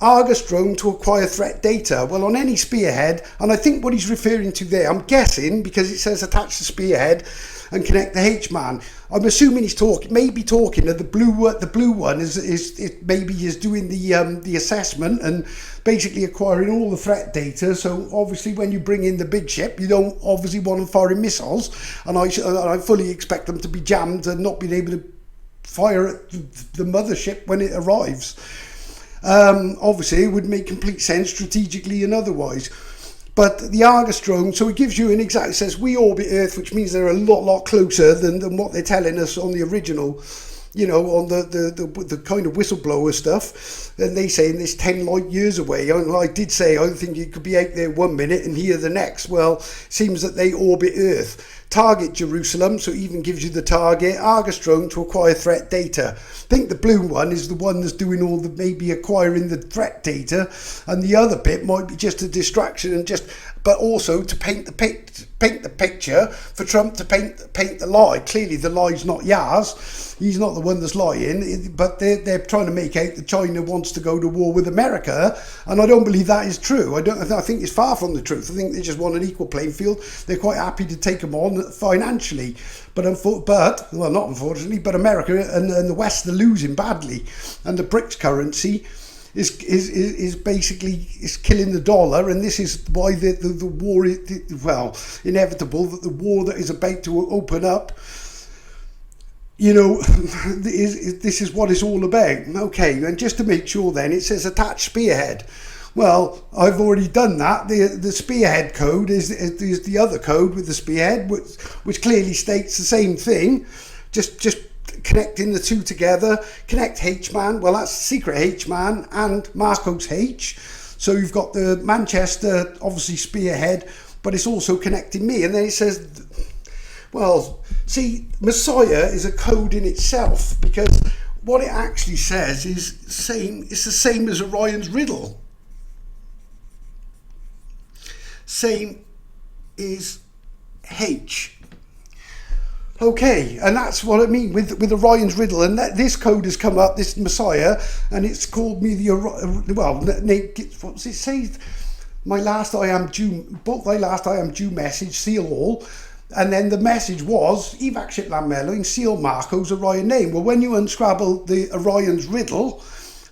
Argus drone to acquire threat data. Well, on any Spearhead, and I think what he's referring to there, I'm guessing because it says attach the Spearhead and connect the H-man. I'm assuming he's maybe talking of the blue one. The blue one maybe is doing the assessment and basically acquiring all the threat data. So obviously, when you bring in the big ship, you don't obviously want them firing missiles, and I fully expect them to be jammed and not being able to fire at the mothership when it arrives. Obviously, it would make complete sense strategically and otherwise. But the Argus drone, so it gives you an exact, it says we orbit Earth, which means they're a lot closer than what they're telling us on the original, you know, on the kind of whistleblower stuff. And they saying this 10 light years away. I did say I think you could be out there 1 minute and here the next. Well, seems that they orbit Earth. Target Jerusalem, so it even gives you the target. Argus drone to acquire threat data. I think the blue one is the one that's doing all the maybe acquiring the threat data, and the other bit might be just a distraction and but also to paint the picture for Trump to paint the lie. Clearly the lie's not Yars. He's not the one that's lying, but they're trying to make out that China wants to go to war with America, and I don't believe that is true. I think it's far from the truth. I think they just want an equal playing field. They're quite happy to take them on financially, but not unfortunately, but America and the West are losing badly, and the BRICS currency is basically killing the dollar, and this is why the war is, inevitable that the war that is about to open up, you know, this is what it's all about. Okay, and just to make sure then, it says attach Spearhead. Well, I've already done that. The Spearhead code is the other code with the Spearhead, which clearly states the same thing, just connecting the two together. Connect H-man, well that's secret H-man and Marcos H. So you've got the Manchester, obviously Spearhead, but it's also connecting me. And then it says, well, see, Messiah is a code in itself, because what it actually says is it's the same as Orion's Riddle. Same is H. Okay, and that's what I mean with Orion's Riddle, and this code has come up, this Messiah, and it's called me what does it say? My last I am due message, seal all, and then the message was evac ship land mellowing, seal Marco's Orion name. Well, when you unscrabble the Orion's Riddle,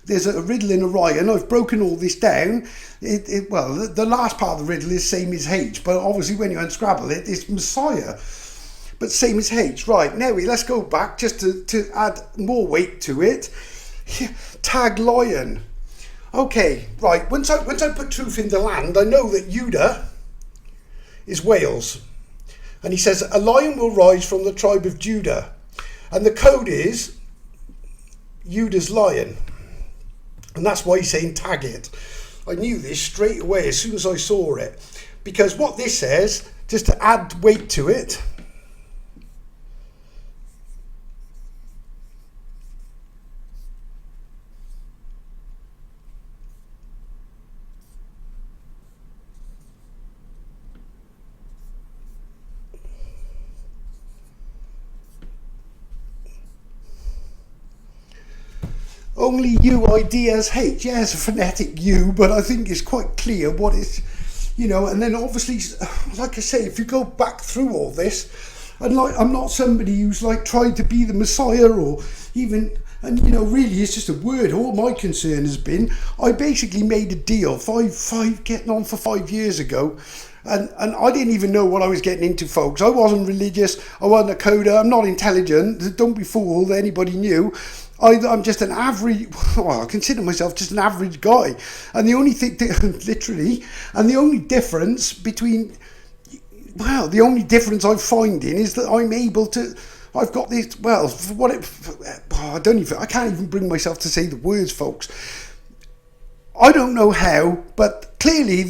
there's a riddle in Orion. I've broken all this down. The last part of the riddle is same as H, but obviously when you unscrabble it, it's Messiah. But same as H. Right, now let's go back just to add more weight to it. Tag lion. Okay, right, once I put truth in the land, I know that Judah is Wales. And he says, a lion will rise from the tribe of Judah. And the code is Judah's lion. And that's why he's saying tag it. I knew this straight away as soon as I saw it. Because what this says, just to add weight to it, only U ID as H. Yeah, it's a phonetic U, but I think it's quite clear what it's, you know. And then obviously, like I say, if you go back through all this, and like I'm not somebody who's like tried to be the Messiah or even, and you know, really it's just a word. All my concern has been, I basically made a deal getting on for 5 years ago. And I didn't even know what I was getting into, folks. I wasn't religious. I wasn't a coder. I'm not intelligent. Don't be fooled. Anybody knew. I'm just an average, I consider myself just an average guy. And the only thing, literally, and the only difference between, the only difference I'm finding is that I'm able to, I've got this, I can't even bring myself to say the words, folks. I don't know how, but clearly,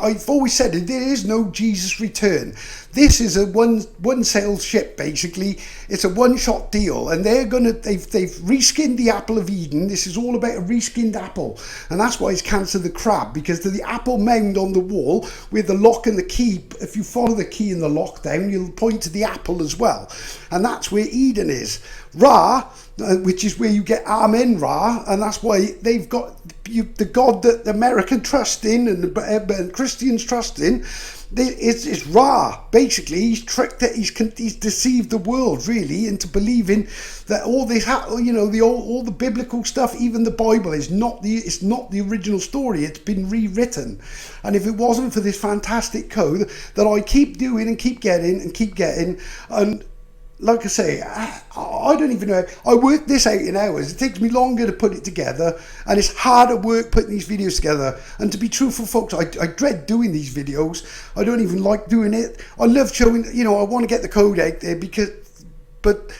I've always said it, there is no Jesus return. This is a one sail ship, basically. It's a one-shot deal, and they've reskinned the apple of Eden. This is all about a reskinned apple, and that's why it's Cancer the Crab, because the apple mound on the wall with the lock and the key, if you follow the key in the lock down, you'll point to the apple as well, and that's where Eden is. Ra, which is where you get Amen Ra, and that's why they've got the God that the American trust in and Christians trust in. It's Ra. Basically, he's tricked it. He's deceived the world really into believing that all this, all the biblical stuff, even the Bible, it's not the original story. It's been rewritten. And if it wasn't for this fantastic code that I keep doing and keep getting, and like I say, I don't even know. I work this out in hours. It takes me longer to put it together, and it's harder work putting these videos together. And to be truthful, folks, I dread doing these videos. I don't even like doing it. I love showing, I want to get the code out there but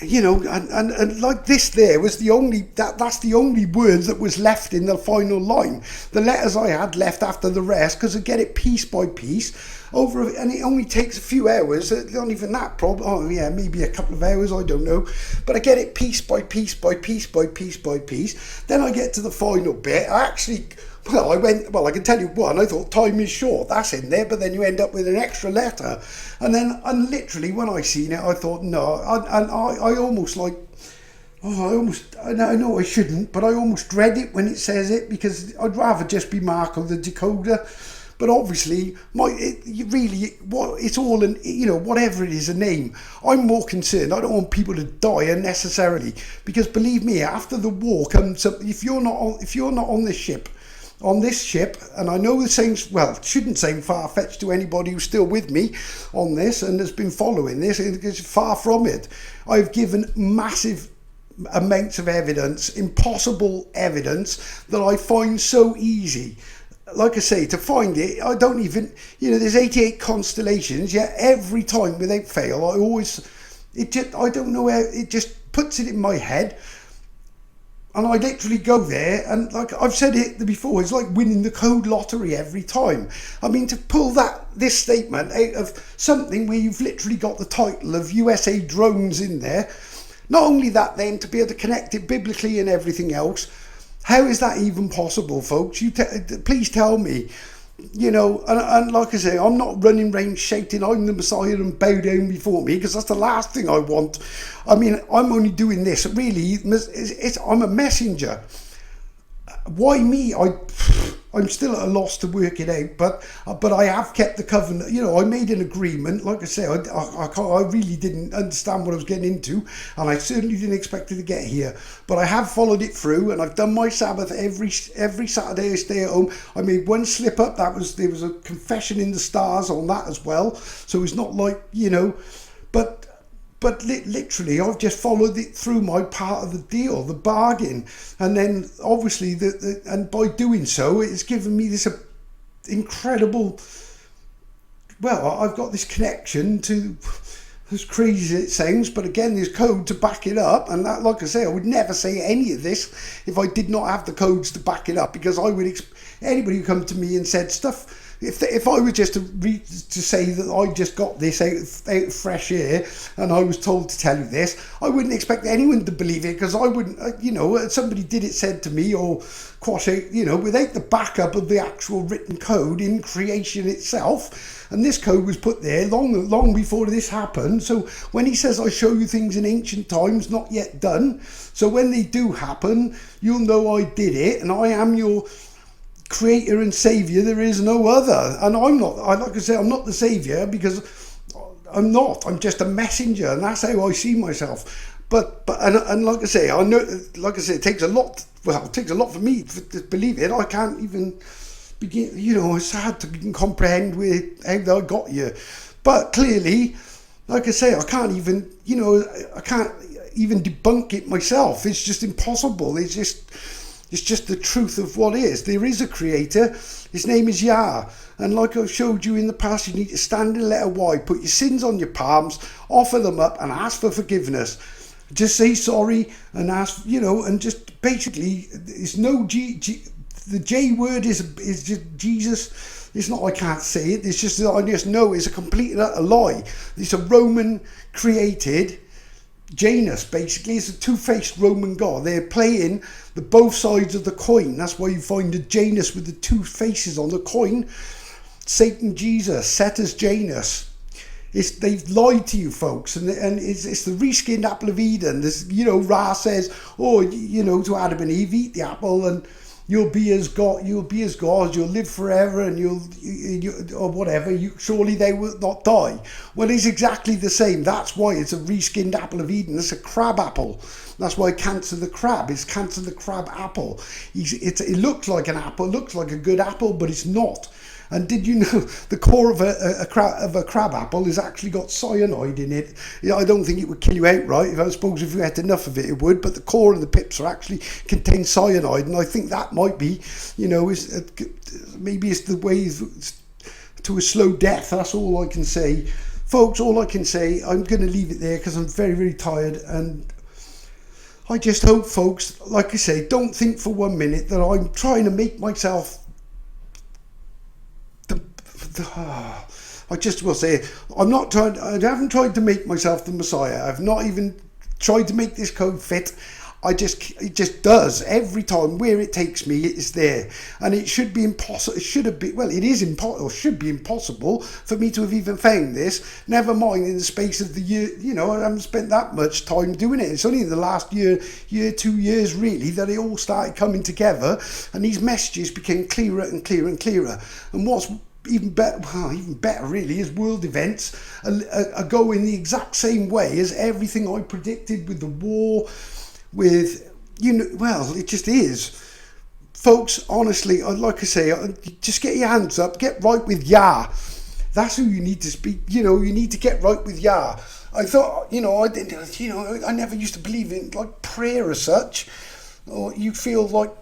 and like this there was that's the only word that was left in the final line. The letters I had left after the rest, because I get it piece by piece and it only takes a few hours, not even that problem. Oh yeah, maybe a couple of hours, I don't know, but I get it piece by piece by piece by piece by piece. Then I get to the final bit. I can tell you one, I thought time is short, that's in there, but then you end up with an extra letter, and literally when I seen it, I thought no, I almost like, I know I shouldn't, but I almost dread it when it says it, because I'd rather just be Marco the Decoder. But obviously, it's all whatever it is, a name. I'm more concerned. I don't want people to die unnecessarily, because believe me, after the war comes up, if you're not on this ship, and I know this shouldn't seem far-fetched to anybody who's still with me on this and has been following this, it's far from it. I've given massive amounts of evidence, impossible evidence, that I find so easy. Like I say, to find it, I don't even, there's 88 constellations, yet every time without fail, I don't know how, it just puts it in my head. And I literally go there, and like I've said it before, it's like winning the code lottery every time. I mean, to pull this statement out of something where you've literally got the title of USA drones in there, not only that, then to be able to connect it biblically and everything else, how is that even possible, folks? Please tell me. And like I say, I'm not running around shouting I'm the Messiah and bow down before me, because that's the last thing I want. I mean, I'm only doing this, really, I'm a messenger. Why me? I'm still at a loss to work it out, but I have kept the covenant. I made an agreement. Like I say, I really didn't understand what I was getting into, and I certainly didn't expect it to get here. But I have followed it through, and I've done my Sabbath every Saturday I stay at home. I made one slip up. There was a confession in the stars on that as well. So it's not like But literally, I've just followed it through my part of the deal, the bargain. And then, obviously, and by doing so, it's given me this incredible... Well, I've got this connection to... As crazy as it sounds, but again, there's code to back it up. And that, like I say, I would never say any of this if I did not have the codes to back it up. Because I would... Anybody who come to me and said stuff... If I were just to say that I just got this out of fresh air and I was told to tell you this, I wouldn't expect anyone to believe it, because I wouldn't, somebody said to me, or quash out, without the backup of the actual written code in creation itself. And this code was put there long before this happened. So when he says I show you things in ancient times not yet done, so when they do happen, you'll know I did it, and I am your creator and savior. There is no other. And I'm not, like I say, I'm not the savior, because I'm not. I'm just a messenger, and that's how I see myself. But like I say, I know, like I say, it takes a lot. Well, it takes a lot for me to believe it. I can't even begin. It's hard to even comprehend how I got here. But clearly, like I say, I can't even. I can't even debunk it myself. It's just impossible. It's just the truth of what is. There is a creator. His name is Yah. And like I've showed you in the past, you need to stand in the letter Y, put your sins on your palms, offer them up, and ask for forgiveness. Just say sorry and ask, and just basically, it's no the J word is just Jesus. It's not I can't say it. It's just that I just know it's a complete and utter lie. It's a Roman created Janus, basically. It's a two-faced Roman god. They're playing the both sides of the coin. That's why you find a Janus with the two faces on the coin. Satan Jesus, Cetus Janus. They've lied to you, folks, and it's the reskinned apple of Eden. This, Ra says, to Adam and Eve, eat the apple and you'll be as God. You'll be as gods. You'll live forever, and or whatever. Surely they will not die. Well, it's exactly the same. That's why it's a reskinned apple of Eden. It's a crab apple. That's why Cancer the crab is Cancer the crab apple. It looks like an apple, looks like a good apple, but it's not. And did you know the core of a crab apple has actually got cyanide in it? I don't think it would kill you outright. I suppose if you had enough of it, it would. But the core and the pips are actually contain cyanide, and I think that might be, maybe it's the way to a slow death. That's all I can say, folks. All I can say. I'm going to leave it there because I'm very, very tired, and I just hope, folks, like I say, don't think for 1 minute that I'm trying to make myself. I just will say, I haven't tried to make myself the Messiah. I've not even tried to make this code fit. It just does every time. Where it takes me, it's there, and it should be impossible. It should have been. Well, it is impossible. Should be impossible for me to have even found this. Never mind in the space of the year. I haven't spent that much time doing it. It's only in the last year, 2 years, really, that it all started coming together, and these messages became clearer and clearer and clearer. And what's even better really is world events are going the exact same way as everything I predicted with the war, with it just is, folks. Honestly, like I say, just get your hands up, get right with Yah. That's who you need to speak. You need to get right with Yah. I thought, I never used to believe in like prayer as such, or you feel like,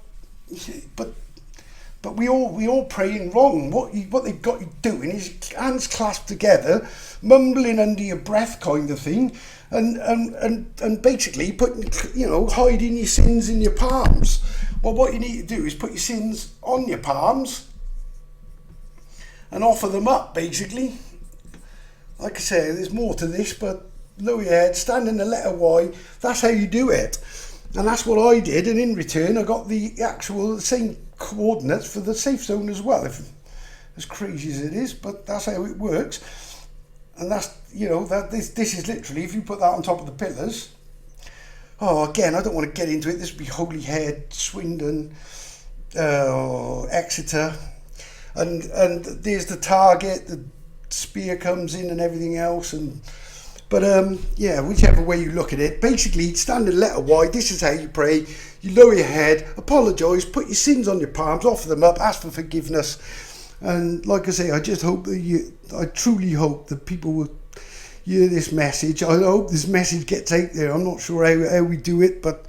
but we all praying wrong. What they've got you doing is hands clasped together, mumbling under your breath, kind of thing, and basically putting, hiding your sins in your palms. Well, what you need to do is put your sins on your palms and offer them up, basically. Like I say, there's more to this, but lower your head, stand in the letter Y. That's how you do it, and that's what I did. And in return, I got the same coordinates for the safe zone as well, as crazy as it is, but that's how it works. And that's, this is literally, if you put that on top of the pillars. Again, I don't want to get into it. This would be Holyhead, Swindon, Exeter, and there's the target, the spear comes in and everything else, but whichever way you look at it, basically stand in letter Y. This is how you pray. You lower your head, apologise, put your sins on your palms, offer them up, ask for forgiveness. And like I say, I just hope that I truly hope that people will hear this message. I hope this message gets out there. I'm not sure how we do it, but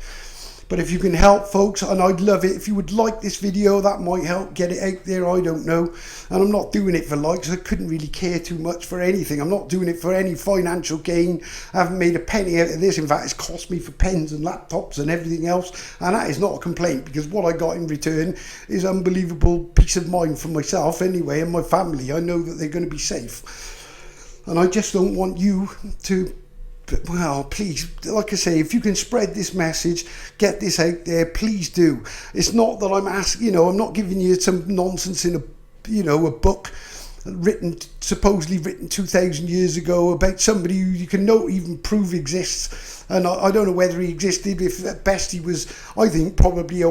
if you can help, folks, and I'd love it if you would like this video. That might help get it out there. I don't know, and I'm not doing it for likes. I couldn't really care too much for anything. I'm not doing it for any financial gain. I haven't made a penny out of this. In fact, it's cost me for pens and laptops and everything else, and that is not a complaint, because what I got in return is unbelievable peace of mind for myself anyway, and my family. I know that they're going to be safe, and I just don't want you to. Well, please, like I say, if you can spread this message, get this out there, please do. It's not that I'm asking, I'm not giving you some nonsense in a book supposedly written 2,000 years ago about somebody who you can not even prove exists. And I don't know whether he existed. If at best he was, I think, probably a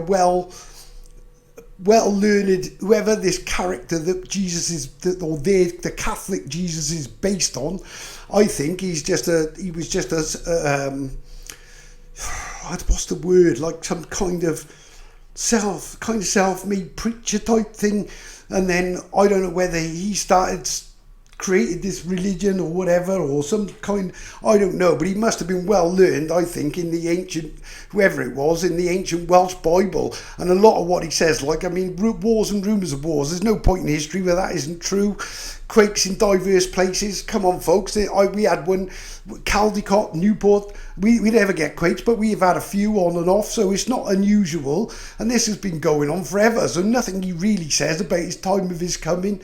well-learned, whoever this character that Jesus is, the Catholic Jesus is based on. I think he was just a what's the word, like some kind of self-made preacher type thing. And then I don't know whether he started created this religion or whatever, or some kind, I don't know, but he must have been well learned, I think, in the ancient, whoever it was, in the ancient Welsh Bible. And a lot of what he says, like, I mean, wars and rumours of wars, there's no point in history where that isn't true. Quakes in diverse places, come on folks, we had one, Caldecott, Newport, we never get quakes, but we've had a few on and off, so it's not unusual, and this has been going on forever, so nothing he really says about his time of his coming,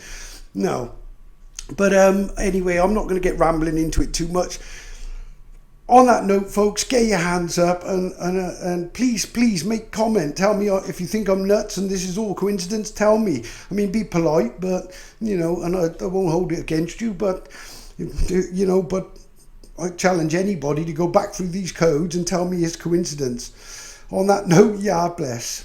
no. But anyway, I'm not going to get rambling into it too much. On that note, folks, get your hands up and please make comment. Tell me if you think I'm nuts and this is all coincidence. Tell me. I mean, be polite, but, you know, and I won't hold it against you, but, you know, but I challenge anybody to go back through these codes and tell me it's coincidence. On that note, yeah, bless.